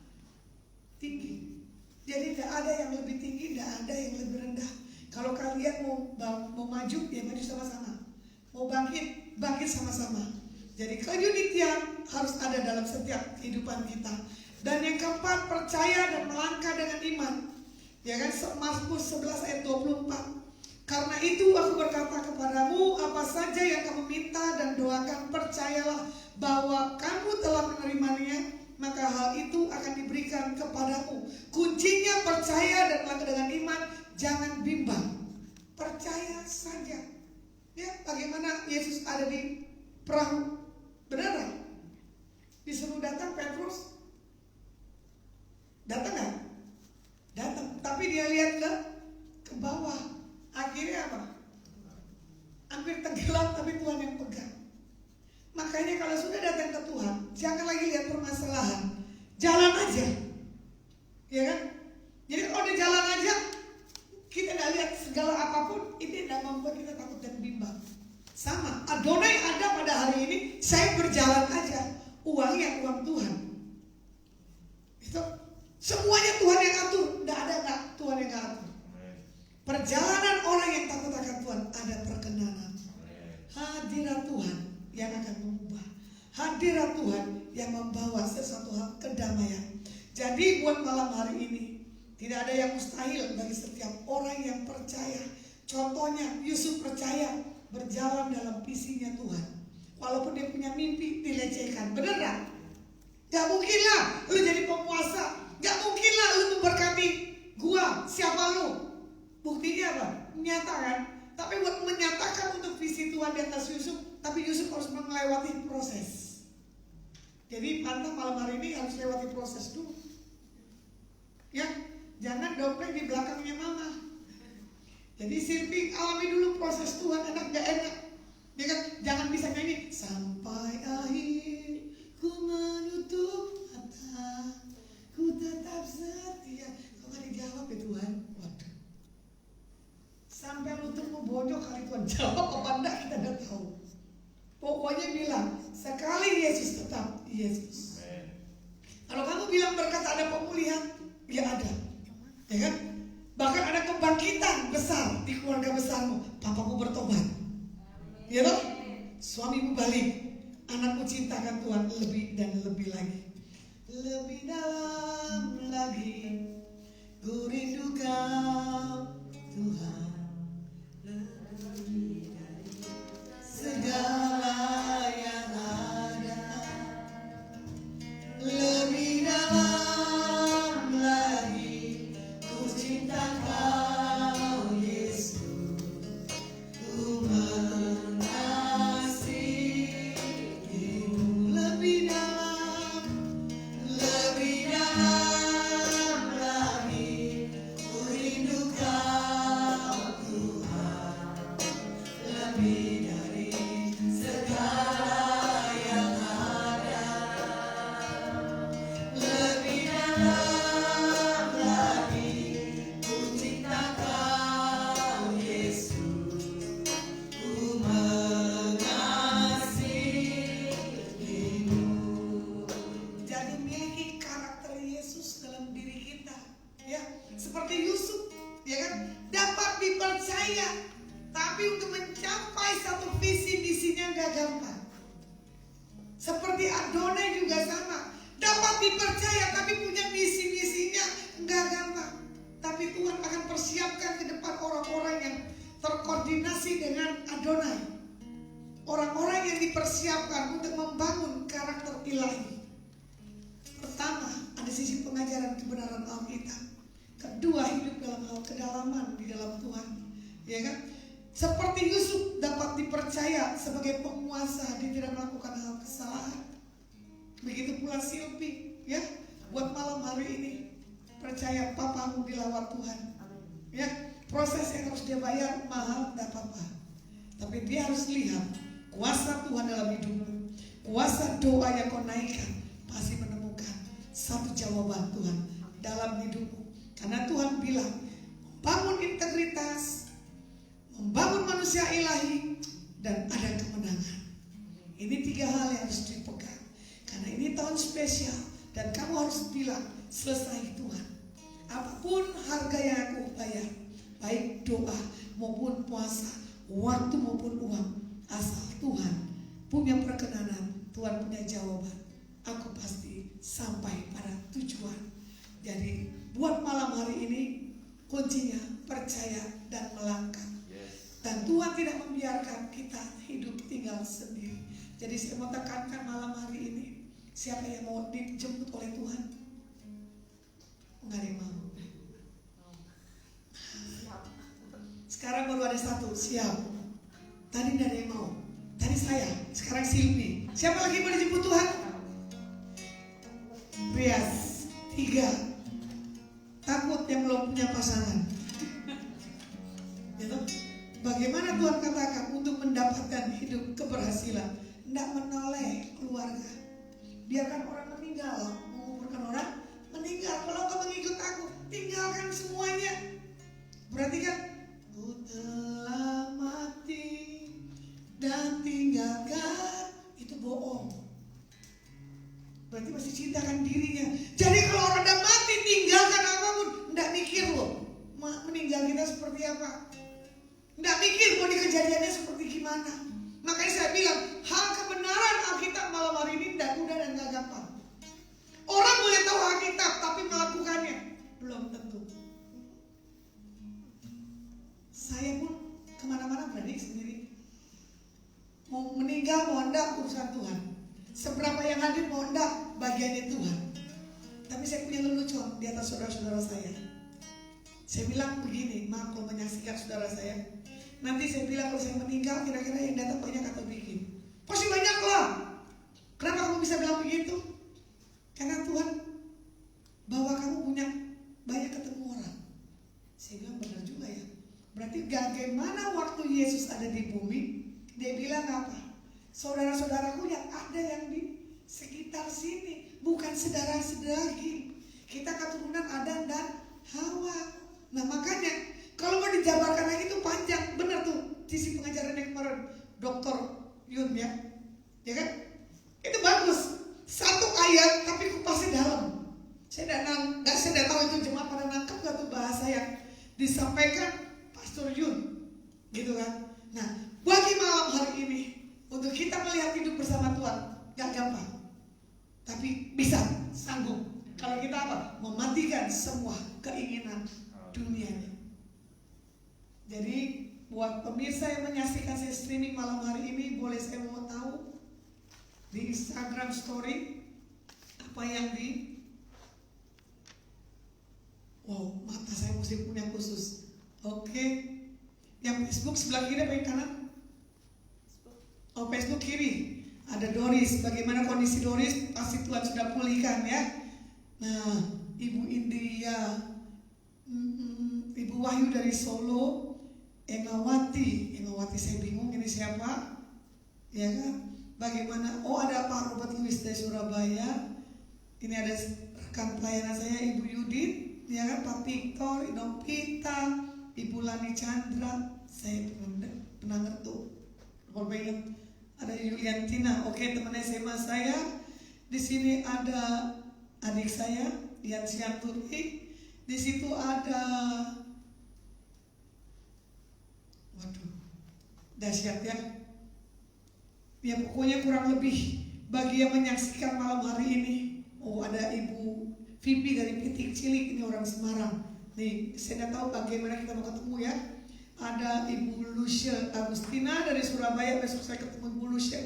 tinggi. Jadi tidak ada yang lebih tinggi, tidak ada yang lebih rendah. Kalau kalian mau maju, ya maju sama-sama. Mau bangkit sama-sama. Jadi keunitian harus ada dalam setiap kehidupan kita. Dan yang keempat, percaya dan melangkah dengan iman. Ya kan, Mazmur 11 ayat 24. Karena itu aku berkata kepadamu, apa saja yang kamu minta dan doakan, percayalah bahwa kamu telah menerimanya, maka hal itu akan diberikan kepadamu. Kuncinya percaya dan melangkah dengan iman, jangan bimbang. Percaya saja. Ya, bagaimana Yesus ada di perahu? Benar? Disuruh datang Petrus? Datang nggak? Datang. Tapi dia lihat ke bawah. Akhirnya apa? Hampir tenggelam, tapi Tuhan yang pegang. Makanya kalau sudah datang ke Tuhan, jangan lagi lihat permasalahan, jalan aja, ya kan? Jadi kalau udah jalan aja, kita nggak lihat segala apapun, itu tidak membuat kita takut dan bimbang. Sama, Adonai ada pada hari ini, saya berjalan aja, uangnya uang Tuhan. Itu semuanya Tuhan yang atur, tidak ada nggak Tuhan yang atur. Perjalanan orang yang takut akan Tuhan ada perkenanan. Hadirat Tuhan yang akan mengubah. Hadirat Tuhan yang membawa sesuatu hal kedamaian. Jadi buat malam hari ini, tidak ada yang mustahil bagi setiap orang yang percaya. Contohnya Yusuf percaya berjalan dalam visinya Tuhan. Walaupun dia punya mimpi dilecehkan. Benar gak? Gak mungkin lah lu jadi penguasa. Gak mungkin lah lu memberkati gua. Siapa lu? Buktinya apa? Nyata kan? Tapi buat menyatakan untuk visi Tuhan di atas Yusuf, tapi Yusuf harus melewati proses. Jadi pantang malam hari ini harus lewati proses dulu. Ya, jangan dompet di belakangnya mama. Jadi Silvi alami dulu proses Tuhan, enak gak enak. Ya kan? Jangan bisa nyanyi sampai akhir ku menutup mata, ku tetap setia. Kok gak dijawab ya Tuhan? Waduh. Sampai lututmu bonyok kali Tuhan jawab apa enggak kita tidak tahu. Pokoknya bilang sekali Yesus tetap Yesus. Kalau kamu bilang berkata ada pemulihan, ya ada, ya kan? Bahkan ada kebangkitan besar di keluarga besarmu. Papamu bertobat, ya toh? Suamimu balik, anakmu cintakan Tuhan lebih dan lebih lagi. Lebih dalam lagi, ku rindu kau Tuhan. Segala yang ada, lebih dalam lagi, ku cinta kau Yesus, ku mengasihimu. Lebih dalam lagi, ku rindu kau Tuhan. Lebih seperti Yusuf, ya kan, dapat dipercaya, tapi untuk mencapai satu visi misinya nggak gampang. Seperti Adonai juga sama, dapat dipercaya tapi punya misi misinya nggak gampang. Tapi Tuhan akan persiapkan ke depan orang-orang yang terkoordinasi dengan Adonai, orang-orang yang dipersiapkan untuk membangun karakter ilahi. Pertama, ada sisi pengajaran kebenaran Alkitab. kedalaman di dalam Tuhan, ya kan? Seperti Yusuf dapat dipercaya sebagai penguasa, dia tidak melakukan hal kesalahan. Begitu pula Silpi, ya. Buat malam hari ini, percaya papamu dilawat Tuhan, ya. Proses yang harus dia bayar mahal, tidak apa-apa. Tapi dia harus lihat kuasa Tuhan dalam hidupmu. Kuasa doa yang kau naikkan pasti menemukan satu jawaban Tuhan dalam hidupmu. Karena Tuhan bilang, bangun integritas, membangun manusia ilahi, dan ada kemenangan. Ini 3 hal yang harus dipegang. Karena ini tahun spesial, dan kamu harus bilang, selesai Tuhan. Apapun harga yang aku bayar, baik doa maupun puasa, waktu maupun uang, asal Tuhan punya perkenanan, Tuhan punya jawaban, aku pasti sampai pada tujuan. Jadi buat malam hari ini, kuncinya percaya dan melangkah. Dan Tuhan tidak membiarkan kita hidup tinggal sendiri. Jadi saya mau tekankan malam hari ini, siapa yang mau dijemput oleh Tuhan? Enggak ada yang mau. Sekarang baru ada 1, siap. Tadi tidak ada yang mau. Tadi saya, sekarang Silvi. Siapa lagi mau dijemput Tuhan? Rias, 3. Takut yang belum punya pasangan. Gitu? Bagaimana Tuhan katakan untuk mendapatkan hidup keberhasilan? Tidak menoleh keluarga. Biarkan orang meninggal. Menguburkan orang meninggal. Kalau kau mengikut aku, tinggalkan semuanya. Berarti kan, ku telah mati dan tinggalkan, itu bohong. Berarti masih cintakan dirinya. Jadi kalau orang udah mati, tinggalkan apapun, enggak mikir loh meninggal kita seperti apa, enggak mikir mau di kejadiannya seperti gimana. Makanya saya bilang, hal kebenaran Alkitab malam hari ini tidak mudah dan tidak gampang. Orang boleh tahu Alkitab, tapi melakukannya belum tentu. Saya pun kemana-mana berani sendiri. Mau meninggal, mau enggak, urusan Tuhan. Seberapa yang hadir, mau enggak, bagiannya Tuhan. Tapi saya punya lelucon di atas saudara-saudara saya. Saya bilang begini, maaf kalau menyaksikan saudara saya. Nanti saya bilang kalau saya meninggal, kira-kira yang datang banyak atau bikin? Pasti banyak lah. Kenapa kamu bisa bilang begitu? Karena Tuhan bahwa kamu punya banyak ketemu orang. Saya bilang benar juga ya. Berarti bagaimana waktu Yesus ada di bumi, dia bilang apa? Saudara-saudaraku yang ada yang di sekitar sini, bukan saudara-saudara lagi. Kita keturunan Adam dan Hawa. Nah makanya kalau mau dijabarkan lagi itu panjang, benar tuh sisi pengajarannya kemarin Dr. Yun ya kan? Itu bagus. Satu ayat tapi kupasnya dalam. Saya tidak tahu itu jemaat pada nangkep gak tuh bahasa yang disampaikan Pastor Yun, gitu kan? Nah, bagi malam hari ini untuk kita melihat hidup bersama Tuhan gak gampang, tapi bisa, sanggup. Kalau kita apa? Mematikan semua keinginan dunianya. Jadi buat pemirsa yang menyaksikan saya streaming malam hari ini, boleh saya mau tahu di Instagram story apa yang wow, mata saya mesti punya khusus. Oke. Yang Facebook sebelah kiri apa yang kanan? Oh, Facebook kiri. Ada Doris. Bagaimana kondisi Doris? Pasti Tuhan sudah pulihkan ya. Nah, Ibu India, Ibu Wahyu dari Solo, Emawati saya bingung ini siapa? Ya kan? Bagaimana? Oh, ada Pak Robert Louis dari Surabaya. Ini ada rekan pelayanan saya, Ibu Yudit, ya kan? Pak Victor, Inopita, Ibu Lani Chandra. Saya pernah ngertu. Korbannya ada Yuliantina. Oke, teman SMA saya. Di sini ada adik saya, Ian Sianturi. Di situ ada, waduh, dahsyat ya. Ya pokoknya kurang lebih bagi yang menyaksikan malam hari ini. Oh, ada Ibu Vivi dari Pitik Cilik, ini orang Semarang. Nih, saya nggak tahu bagaimana kita mau ketemu ya. Ada Ibu Lucia Agustina dari Surabaya, besok saya ketemu Ibu Lucia.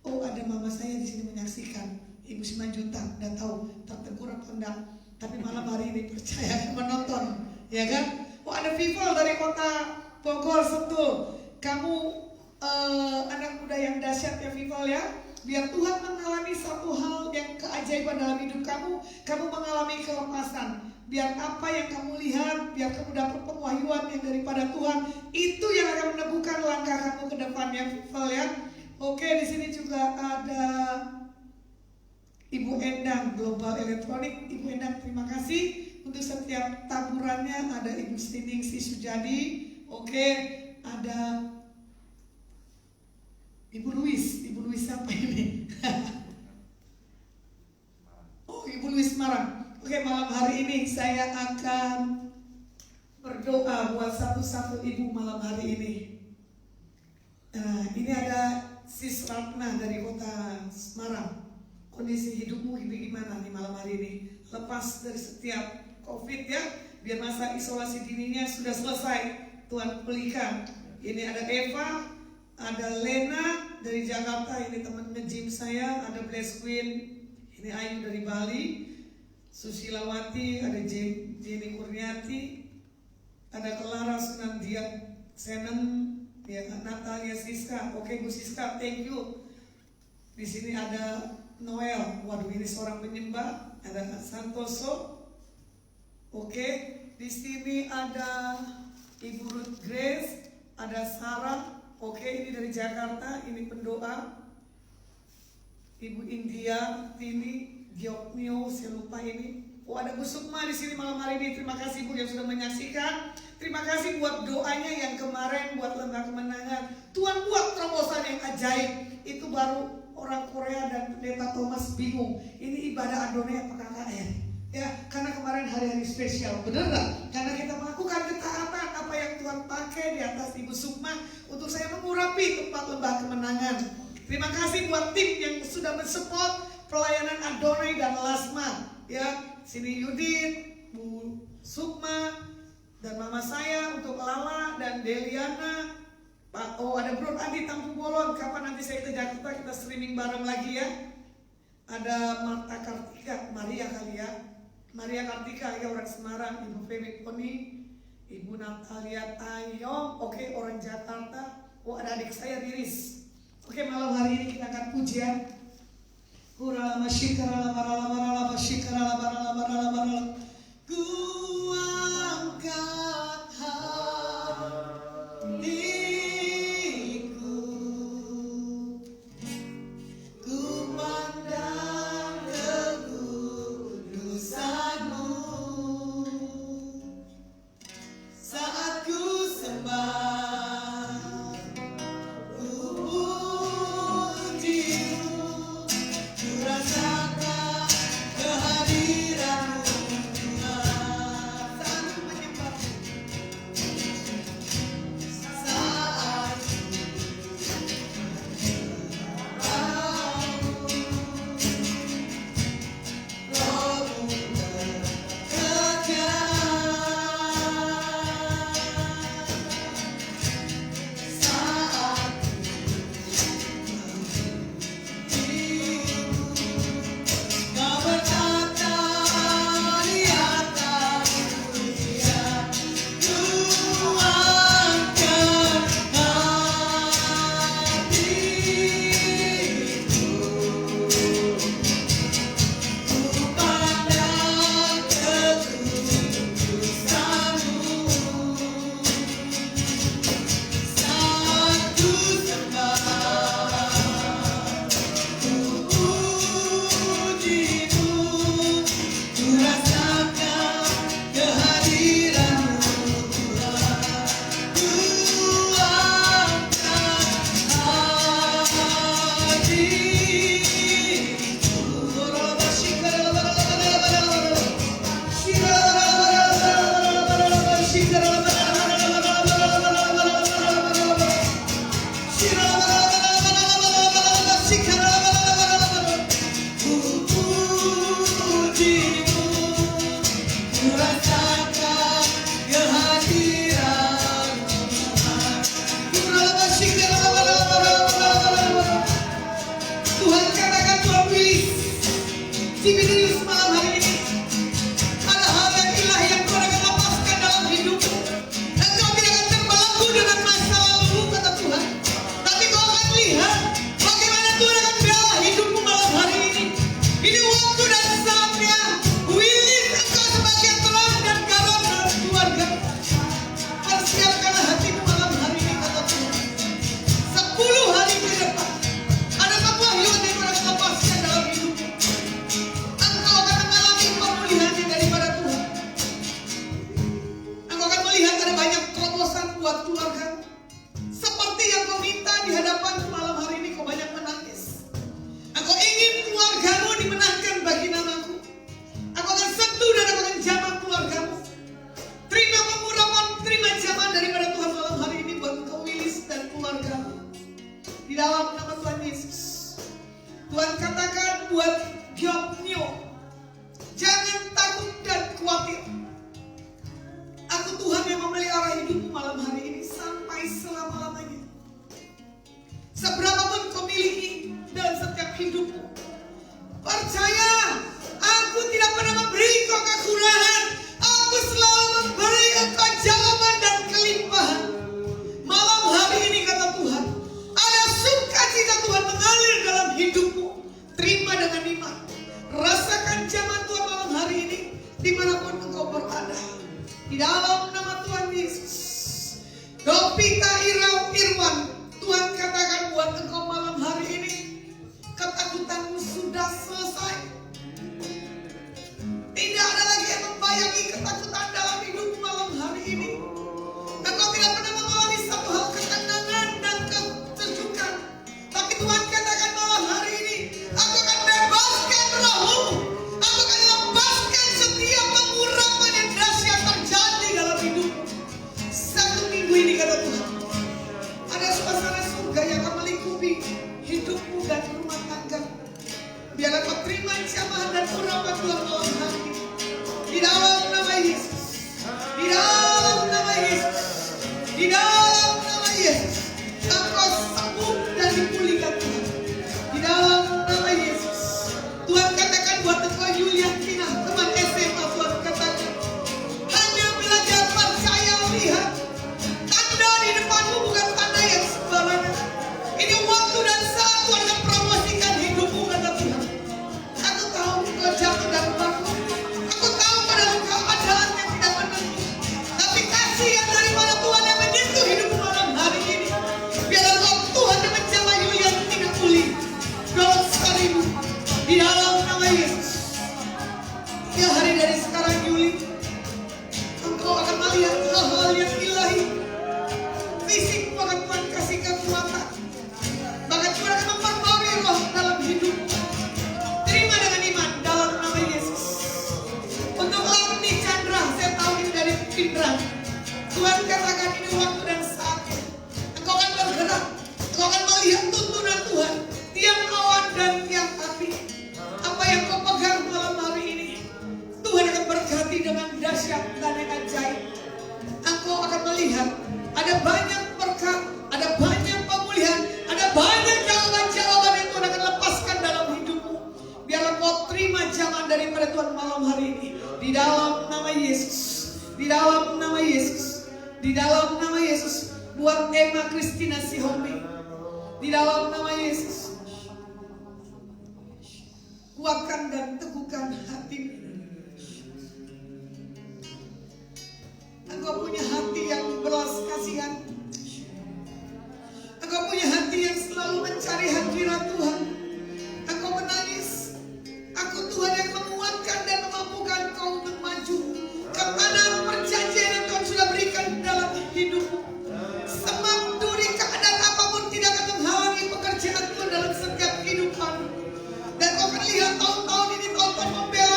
Oh, ada mama saya di sini menyaksikan, Ibu Simanjuntak. Nggak tahu tertegur apa enggak, tapi malam hari ini percaya menonton, ya kan? Oh, ada Vival dari kota Bogor, Sentul. Kamu anak muda yang dahsyat ya Vival ya. Biar Tuhan mengalami satu hal yang keajaiban dalam hidup kamu. Kamu mengalami kelepasan. Biar apa yang kamu lihat, biar kamu dapat pengwahyuan yang daripada Tuhan. Itu yang akan meneguhkan langkah kamu ke depannya Vival ya. Oke, di sini juga ada Ibu Endang Global Elektronik. Ibu Endang terima kasih untuk setiap taburannya. Ada Ibu Stining Si Sujadi. Oke, ada Ibu Luis siapa ini? Oh, Ibu Luis Marang. Oke, malam hari ini saya akan berdoa buat satu-satu ibu malam hari ini. Nah, ini ada Sis Ratna dari kota Semarang. Kondisi hidupmu gimana nih malam hari ini? Lepas dari setiap COVID ya, biar masa isolasi dirinya sudah selesai. Tuhan pulihkan. Ini ada Eva, ada Lena dari Jakarta, ini teman nge-gym saya, ada Bless Queen, ini Ayu dari Bali, Susilawati, ada Jenny Kurniati, ada Clara Sunandia Senen, ya Natalia Siska. Oke Bu Siska, thank you. Di sini ada Noel, waduh ini seorang penyembah, ada Santoso. Oke, di sini ada Ibu Ruth Grace, ada Sarah. Oke, ini dari Jakarta, ini pendoa. Ibu India, Tini, Gioknio, saya lupa ini. Oh, ada Bu Sukma di sini malam hari ini. Terima kasih Bu yang sudah menyaksikan. Terima kasih buat doanya yang kemarin buat Lembah Kemenangan. Tuhan buat terobosan yang ajaib. Itu baru orang Korea dan Pendeta Thomas bingung. Ini ibadah Adonai apa KKR? Ya, karena kemarin hari-hari spesial, bener gak? Karena kita melakukan ketaatan apa yang Tuhan pakai di atas Ibu Sukma untuk saya mengurapi tempat Lembah Kemenangan. Terima kasih buat tim yang sudah mensupport pelayanan Adonai dan Lasma. Ya, sini Yudit, Bu Sukma, dan mama saya untuk Lala dan Deliana. Oh, ada Bro Adi Tampu Bolon. Kapan nanti saya ke Jakarta kita streaming bareng lagi ya. Ada Marta Kartika, Maria kali ya. Maria Kartika ya orang Semarang, Ibu Femi Poni, Ibu Natalia Tayong, oke orang Jakarta. Oh ada adik saya Riris. Oke malam hari ini kita akan pujian. Kurala masyikara la masyikara la. Ku angkat hatiku, ku pandang kekudusanmu saat ku sembah, ku pujimu, ku rasakan kehadiranmu Tuhan. Saat ku menyembah, saat rohmu bekerja, saat kau berkata di atas dunia, ku angkat hatiku, ku pandang kekudusanmu saat ku sembah, ku pujimu, ku rasakan kehadiranmu Tuhan. Ku angkat hatiku, ku pujimu, ku rasakan kehadiranmu Tuhan. Katakan Tuhan please, Tiberius malam hari ini ada hal yang ilahi yang Tuhan akan lepaskan dalam hidup. waktu dan saatnya Willy engkau sebagai terang dan garam dalam keluarga. Persiapkanlah hatimu malam hari ini kata Tuhan. 10 hari ke depan ada sebuah yang akan lepaskan dalam hidupmu. Engkau akan mengalami pemulihannya daripada Tuhan. Engkau akan melihat ada banyak terobosan buat keluarga. Seperti yang kau minta di hadapan malam hari ini, kau banyak menangis. Engkau ingin keluargamu dimenangkan bagi namaku. Aku akan sentuh dan aku akan jamah keluargamu. Terima pengurapan, terima jamah daripada Tuhan malam hari ini buat engkau Willis dan keluargamu. Di dalam nama Tuhan Yesus. Tuhan katakan buat Gyopnyo, jangan takut dan khawatir. Aku Tuhan yang memelihara hidupmu malam hari ini sampai selama-lamanya. Seberapapun kau miliki dalam setiap hidupmu, percaya, aku tidak pernah memberi kau kekurangan. Aku selalu memberi engkau jawaban dan kelimpahan. Malam hari ini kata Tuhan, ada sukacita Tuhan mengalir dalam hidupmu. Terima dengan iman. Rasakan zaman Tuhan malam hari ini dimanapun engkau berada. Di dalam nama Tuhan Yesus. Dopita Irwan, Tuhan katakan buat engkau malam hari ini, ketakutanmu sudah selesai. Tidak ada lagi yang membayangi ketakutan dalam hidupmu malam hari ini. Engkau tidak pernah mengalami satu hal ketenangan dan kesejukan. Tapi Tuhan katakan malam hari ini, aku akan bebaskan rohmu. Aku akan lepaskan setiap pengurapan yang dahsyat terjadi dalam hidupmu. 1 minggu ini kata Tuhan, ada suasana surga yang akan melingkupi hidupmu dan rumah tangga. Biarlah kau terima jamah dan urapan Tuhan malam hari ini. Di dalam nama Yesus. Di dalam nama Yesus. Di dalam nama Yesus. Engkau sembuh dan dipulihkan Tuhan. Di dalam nama Yesus. Tuhan katakan buat engkau Yuliantina, teman SMA, Tuhan katakan, hanya belajar percaya lihat. Tanda di depanmu bukan tanda yang sembarangan. Ini waktu dan saat Tuhan akan promosikan hidupmu kata Tuhan. Aku tahu engkau jatuh dan bangkit. Aku tahu pada engkau keadaan yang tidak menentu. Tapi kasih yang daripada Tuhan yang menyentuh hidupmu malam hari ini. Biarlah engkau Tuhan yang menjamah Yulian tidak pulih. Dalam sekalimu. Di dalam nama Yesus. Ya hari dari sekarang Yuli, engkau akan melihat hal-hal yang ilahi. Fisikmu akan Tuhan kasih kekuatan. Bahkan Tuhan akan memperbarui roh dalam hidupmu. Terima dengan iman dalam nama Yesus. Untuk Lamni Chandra, saya tahu ini dari Pindra. Tuhan katakan ini waktu dan saatnya. Engkau akan bergerak. Engkau akan melihat tuntunan Tuhan. Tiang awan dan tiang api. Apa yang kau pegang malam hari ini, Tuhan akan berkati dengan dahsyat dan yang ajaib. Engkau akan melihat ada banyak berkat, ada banyak pemulihan, ada banyak jawaban-jawaban yang Tuhan akan lepaskan dalam hidupmu. Biarlah kau terima jawaban daripada Tuhan malam hari ini. Di dalam nama Yesus. Di dalam nama Yesus. Di dalam nama Yesus. Buat Emma Christina Sihomi. Di dalam nama Yesus. Kuatkan dan teguhkan hatimu. Engkau punya hati yang belas kasihan. Engkau punya hati yang selalu mencari hadirat Tuhan. Engkau menangis. Aku Tuhan yang menguatkan dan memampukan kau untuk maju ke tanah perjanjian yang Tuhan sudah berikan dalam hidupmu. Semak duri keadaan apapun tidak akan menghalangi pekerjaan Tuhan dalam setiap kehidupan. Dan kau akan lihat tahun-tahun ini tahun-tahun membela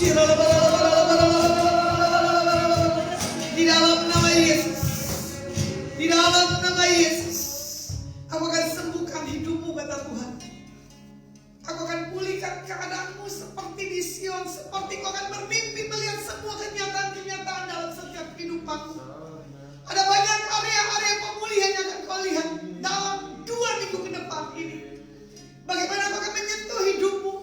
Di dalam nama Yesus, di dalam nama Yesus, aku akan sembuhkan hidupmu, kata Tuhan. Aku akan pulihkan keadaanmu seperti di Sion, seperti kau akan bermimpi melihat semua kenyataan-kenyataan dalam setiap kehidupanmu. Ada banyak area-area pemulihan yang akan kau lihat dalam 2 minggu ke depan ini. Bagaimana kau akan menyentuh hidupmu,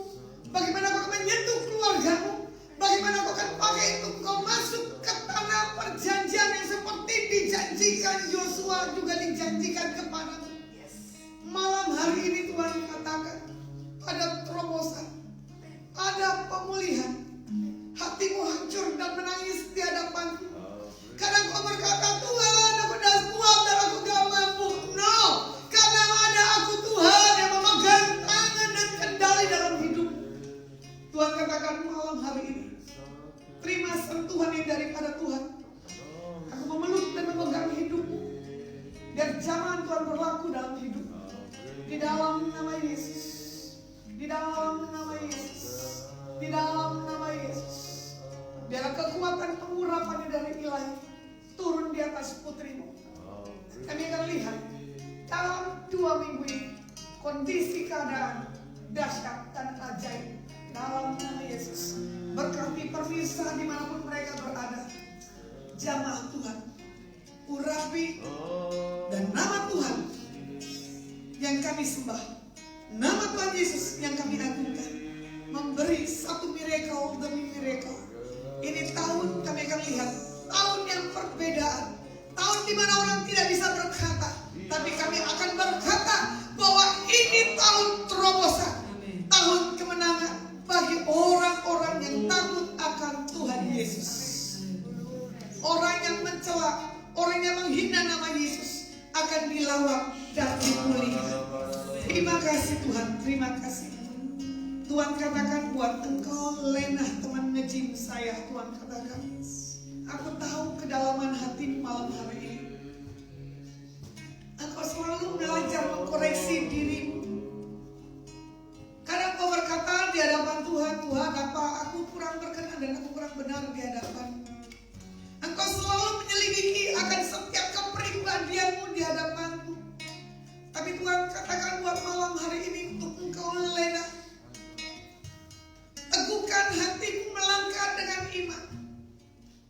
bagaimana kau akan menyentuh keluargamu, bagaimana kau akan pakai itu kau masuk ke tanah perjanjian yang seperti dijanjikan Yosua juga dijanjikan kepadamu. Malam hari ini Tuhan katakan, ada terobosan, ada pemulihan. Hatimu hancur dan menangis di hadapanku karena kau berkata, Tuhan, aku dah kuat dan aku gak mampu. No, karena ada aku Tuhan yang memegang tangan dan kendali dalam hidup. Tuhan katakan malam hari ini, terima sentuhan yang daripada Tuhan. Aku memeluk dan memegang hidupmu, biar zaman Tuhan berlaku dalam hidup. Di dalam nama Yesus, di dalam nama Yesus, di dalam nama Yesus. Biarlah kekuatan pengurapannya dari ilahi turun di atas putrimu. Kami akan lihat dalam 2 minggu ini kondisi keadaan dahsyat dan ajaib dalam nama Yesus. Berkati permisah dimanapun mereka berada. Jamaah Tuhan, urapi dan nama Tuhan yang kami sembah, nama Tuhan Yesus yang kami agungkan, memberi satu miracle demi miracle. Ini tahun kami akan lihat tahun yang perbedaan, tahun di mana orang tidak bisa berkata, tapi kami akan berkata bahwa ini tahun terobosan, tahun kemenangan bagi orang-orang yang takut akan Tuhan Yesus. Orang yang mencela, orang yang menghina nama Yesus akan dilawan dan dipulihkan. Terima kasih Tuhan, terima kasih. Tuhan katakan buat engkau Lena, teman nge-gym saya, Tuhan katakan, aku tahu kedalaman hatimu malam hari ini. Engkau selalu belajar mengkoreksi dirimu. Karena engkau berkata di hadapan Tuhan, Tuhan apa aku kurang berkenan dan aku kurang benar di hadapan. Engkau selalu menyelidiki akan setiap kepribadianmu di hadapanku. Tapi Tuhan katakan buat malam hari ini untuk engkau Lena, teguhkan hatimu melangkah dengan iman,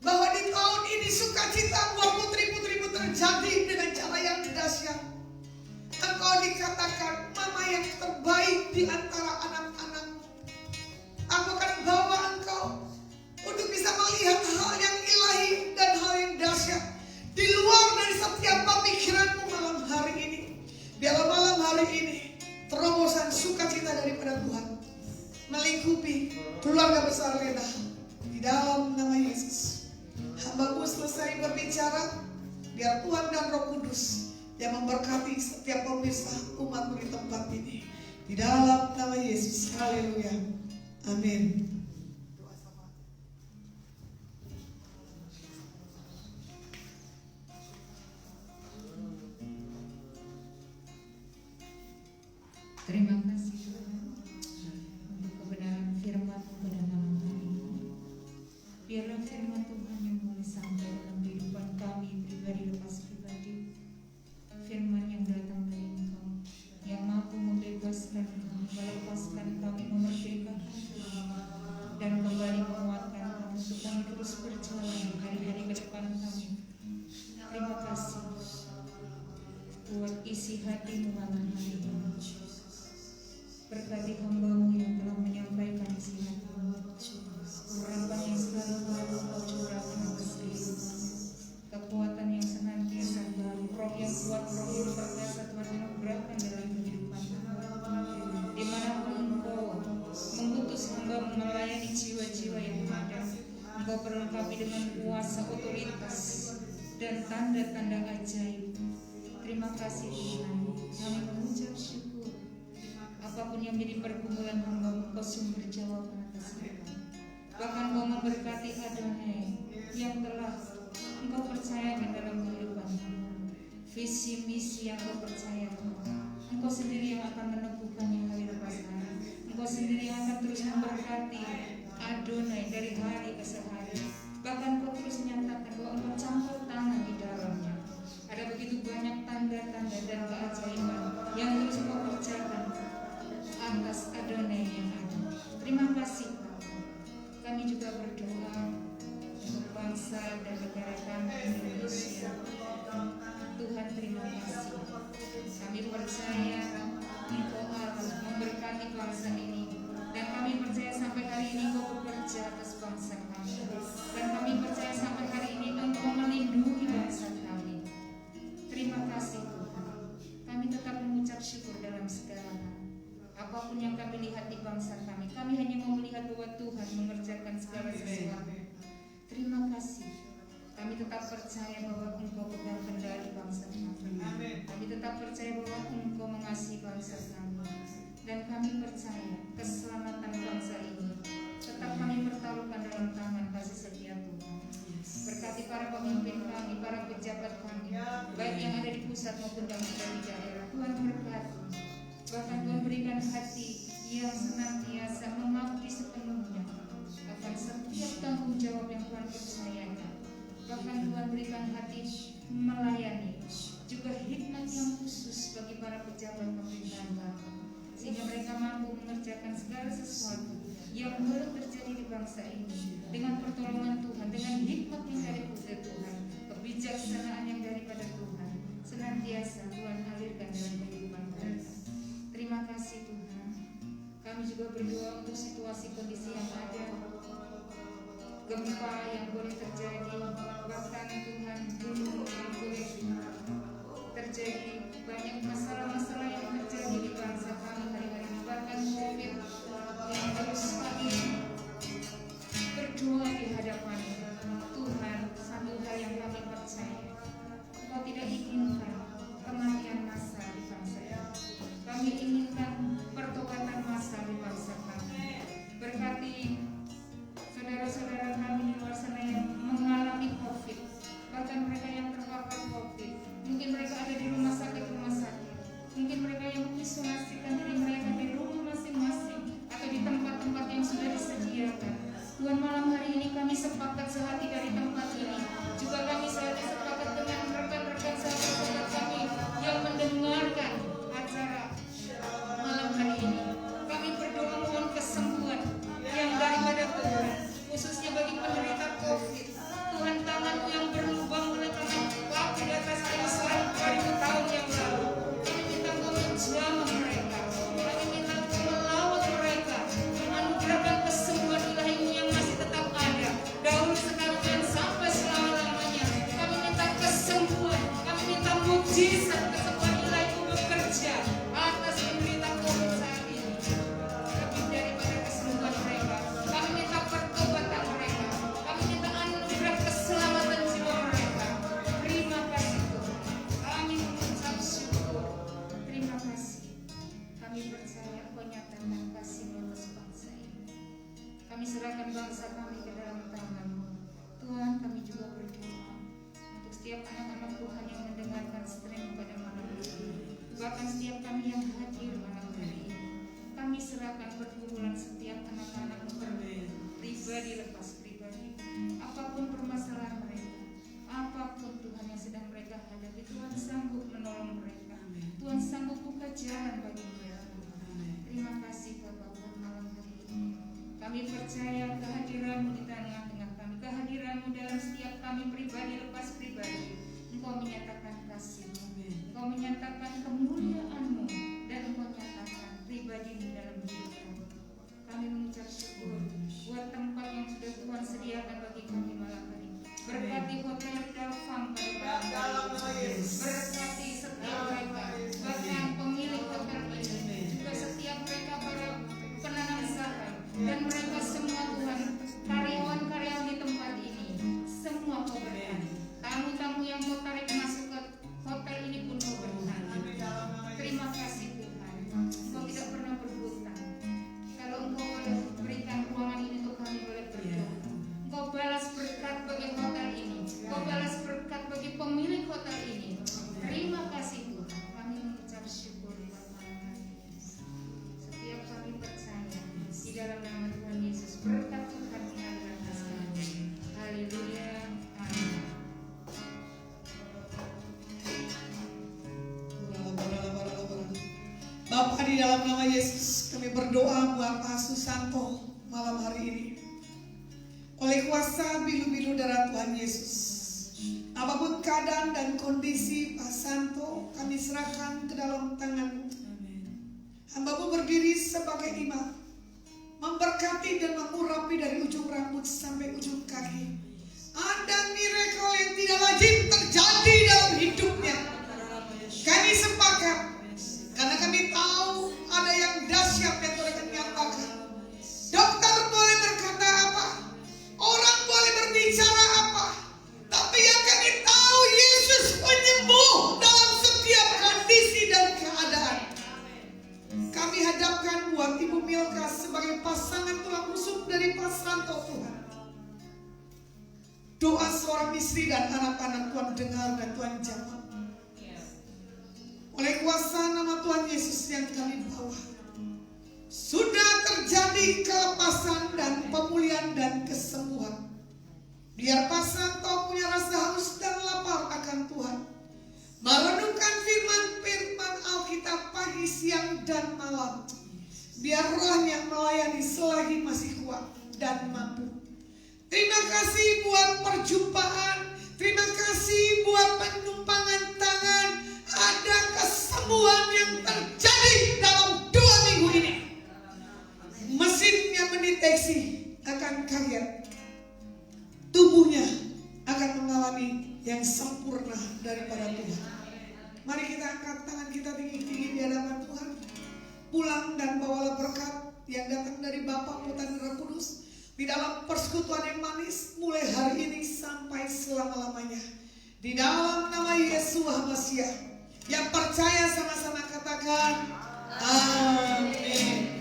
bahwa di tahun ini sukacita buat putri-putrimu terjadi dengan cara yang dahsyat. Engkau dikatakan mama yang terbaik di antara anak-anakmu. Aku akan bawa engkau untuk bisa melihat hal yang ilahi dan hal yang dahsyat di luar dari setiap pemikiranmu malam hari ini. Biarlah malam hari ini terobosan sukacita daripada Tuhan melingkupi keluarga besar Lena di dalam nama Yesus. Hamba-Mu selesai berbicara, biar Tuhan dan Roh Kudus yang memberkati setiap pemirsa umat-Mu di tempat ini. Di dalam nama Yesus, haleluya, amin. Terima kasih Tuhan untuk kebenaran firman pada malam hari ini. Biarlah firman Tuhan yang boleh sampai dalam kehidupan kami pribadi lepas pribadi. Firman yang datang dari Engkau, yang mampu membebaskan kami, melepaskan kami, memerdekakan kami, dan kembali menguatkan kami untuk kami terus berjalan hari-hari ke depan kami. Terima kasih buat isi hatimu malam hari ini. Berkati hamba-Mu yang telah menyampaikan isi hati-Mu, urapan yang selalu baru Kau curahkan atas kehidupan, kekuatan yang senantiasa baru, roh yang kuat, roh yang perkasa Tuhan anugerahkan dalam kehidupan hamba. Dimanapun Engkau mengutus hamba-Mu melayani jiwa-jiwa yang ada, Engkau perlengkapi dengan kuasa, otoritas, dan tanda-tanda ajaib. Terima kasih Tuhan, kami mengucap syukur. Apapun yang menjadi pergumulan hamba-Mu, Kau sumber jawaban atas mereka. Bahkan Kau memberkati Adonai yang telah Engkau percayakan dalam kehidupan hamba. Visi misi yang Kau percayakan, Engkau sendiri yang akan meneguhkannya hari lepas hari. Engkau sendiri yang akan terus memberkati Adonai dari hari ke hari. Bahkan Kau terus menyatakan bahwa Engkau campur tangan di dalamnya. Ada begitu banyak tanda-tanda dan keajaiban yang terus Kau kerjakan atas Adonai yang ada. Terima kasih Bapa. Kami juga berdoa untuk bangsa dan negara kami Indonesia. Tuhan terima kasih. Kami percaya Engkau Allah memberkati bangsa ini. Dan kami percaya sampai hari ini Engkau bekerja atas bangsa kami. Dan kami percaya sampai hari ini Engkau melindungi bangsa kami. Terima kasih Tuhan. Kami tetap mengucap syukur dalam segala hal. Apapun yang kami lihat di bangsa kami hanya mau melihat bahwa Tuhan mengerjakan segala sesuatu. Terima kasih. Kami tetap percaya bahwa Engkau pegang kendali bangsa kami. Kami tetap percaya bahwa Engkau mengasihi bangsa kami. Dan kami percaya keselamatan bangsa ini tetap kami pertaruhkan dalam tangan kasih setia Tuhan. Berkati para pemimpin kami, para pejabat kami, baik yang ada di pusat maupun yang ada di daerah. Tuhan berkati. Bahkan Tuhan berikan hati yang senantiasa mengabdi sepenuhnya akan setiap tanggung jawab yang Tuhan percayakan. Bahkan Tuhan berikan hati melayani, juga hikmat yang khusus bagi para pejabat pemerintahan kami, sehingga mereka mampu mengerjakan segala sesuatu yang belum terjadi di bangsa ini dengan pertolongan Tuhan, dengan hikmat yang dari Tuhan, kebijaksanaan yang daripada Tuhan, senantiasa Tuhan alirkan dalam kehidupan mereka. Terima kasih Tuhan. Kami juga berdoa untuk situasi kondisi yang ada, gempa yang boleh terjadi, bahkan Tuhan gunung yang boleh terjadi, banyak masalah-masalah yang terjadi di bangsa kami hari-hari ini, bahkan COVID yang terus kami berdoa di hadapan Tuhan. Satu hal yang kami percaya, Engkau tidak inginkan kematian massal di bangsa ini. Kami inginkan pertobatan massal di bangsa kami. Berkati saudara-saudara kami di luar sana yang mengalami COVID, bahkan mereka yang terpapar COVID. Mungkin mereka ada di rumah sakit, mungkin mereka yang mengisolasikan diri mereka di rumah masing-masing atau di tempat-tempat yang sudah disediakan. Tuhan, malam hari ini kami sepakat sehati dari tempat ini. Juga kami sehati sepakat dengan rekan-rekan sahabat-sahabat kami yang mendengarkan acara malam hari ini. Kami berdoa mohon kesembuhan yang daripada Tuhan, khususnya bagi penderita COVID. Tuhan, tangan-Mu yang berlubang oleh tangan waktu di atas kayu salib 2000 tahun yang lalu. Kami minta Engkau menjamah mereka. Kami minta Engkau melawat mereka, menganugerahkan kesembuhan ilahi-Mu yang masih tetap ada, dahulu, sekarang, dan sampai selama-lamanya. Kami minta kesembuhan, kami minta mukjizat kesembuhan ilahi-Mu bekerja atas penderita COVID saat ini. Lebih daripada kesembuhan mereka, kami minta pertobatan mereka, kami minta anugerah keselamatan jiwa mereka. Terima kasih Tuhan. Kami mengucap syukur. Terima kasih. Kami percaya Engkau nyatakan kasih-Mu atas bangsa ini. Kami serahkan bangsa kami ke dalam tangan-Mu. Tuhan, kami juga berdoa untuk setiap anak-anak Tuhan yang mendengarkan stream pada malam ini. Bahkan setiap kami yang hadir malam hari ini. Kami serahkan pergumulan setiap anak-anak-Mu pribadi lepas pribadi. Apapun permasalahan mereka, apapun Tuhan yang sedang mereka hadapi, Tuhan sanggup menolong mereka. Tuhan sanggup buka jalan bagi mereka. Terima kasih Bapak buat malam hari ini. Kami percaya kehadiran-Mu di tengah-tengah kami, kehadiran-Mu dalam setiap kami pribadi lepas pribadi. Engkau menyatakan kasih-Mu, Engkau menyatakan kemuliaan-Mu, dan Engkau nyatakan pribadi-Mu dalam hidup kami. Kami mengucap syukur buat tempat yang sudah Tuhan sediakan bagi kami malam hari. Berkati Hotel Dalfam pada malam hari ini. Berkati setiap mereka, bahkan pemilik hotel ini, juga setiap mereka para penanam saham, dan mereka semua Tuhan, karyawan-karyawan di tempat ini, semua Kau berkati. Tamu-tamu yang Kau tarik masuk ke hotel ini pun Kau berkati. Terima kasih Tuhan. Engkau tidak pernah berhutang. Kalau Engkau boleh berikan ruangan ini untuk kami boleh di dalam nama Yesus kami berdoa buat Pak Susanto malam hari ini. Oleh kuasa bilu-bilu darah Tuhan Yesus, apapun keadaan dan kondisi Pak Santo, kami serahkan ke dalam tangan-Mu. Hamba-Mu berdiri sebagai imam, memberkati dan mengurapi dari ujung rambut sampai ujung kaki. Ada miracle yang tidak lazim terjadi dalam hidupnya. Kami sepakat, karena kami tahu ada yang dahsyat yang Tuhan akan nyatakan. Dokter boleh berkata apa, orang boleh berbicara apa, tapi yang kami tahu Yesus penyembuh dalam setiap kondisi dan keadaan. Kami hadapkan buat Ibu Milka sebagai pasangan tulang rusuk dari Pak Santo Tuhan. Doa seorang istri dan anak-anak Tuhan dengar dan Tuhan jawab. Oleh kuasa nama Tuhan Yesus yang kami bawa, sudah terjadi kelepasan dan pemulihan dan kesembuhan. Biar Pak Santo punya rasa haus dan lapar akan Tuhan, merenungkan firman-firman Alkitab pagi, siang, dan malam. Biar rohnya melayani selagi masih kuat dan mampu. Terima kasih buat perjumpaan, terima kasih buat penumpangan tangan. Ada kesembuhan yang terjadi dalam 2 minggu ini. Mesinnya mendeteksi akan kaget, tubuhnya akan mengalami yang sempurna daripada Tuhan. Mari kita angkat tangan kita tinggi-tinggi di hadapan Tuhan. Pulang dan bawalah berkat yang datang dari Bapa, Putra dan Roh Kudus di dalam persekutuan yang manis mulai hari ini sampai selama-lamanya. Di dalam nama Yesus Hamasiah. Yang percaya sama-sama katakan amin.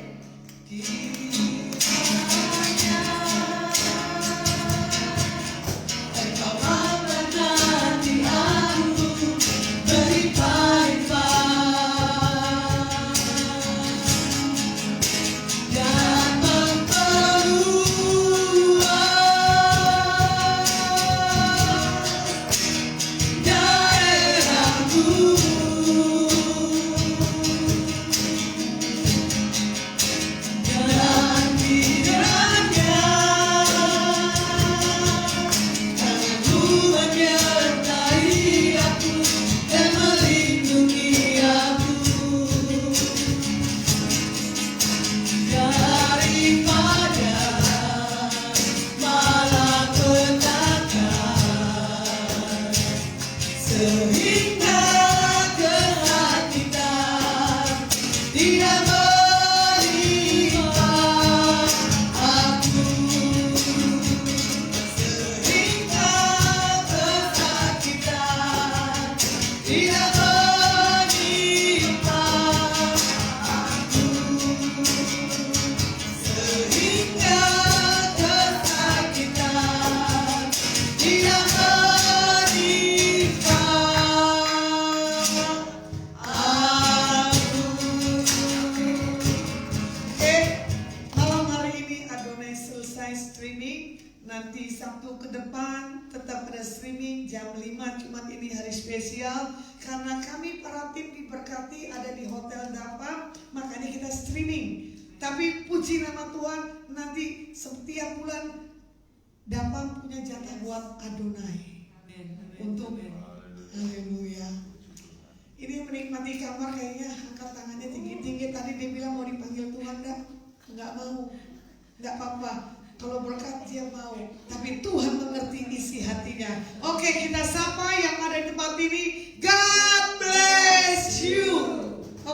Nanti Sabtu ke depan tetap ada streaming jam 5 Jumat ini hari spesial. Karena kami para tim diberkati ada di Hotel Dapa, makanya kita streaming. Tapi puji nama Tuhan, nanti setiap bulan Dapa punya jatah buat Adonai. Untuk haleluya. Ini menikmati kamar kayaknya angkat tangannya tinggi-tinggi. Tadi dia bilang mau dipanggil Tuhan, enggak mau. Enggak apa-apa. Kalau berkat dia mau, tapi Tuhan mengerti isi hatinya. Oke, kita sapa yang ada di tempat ini.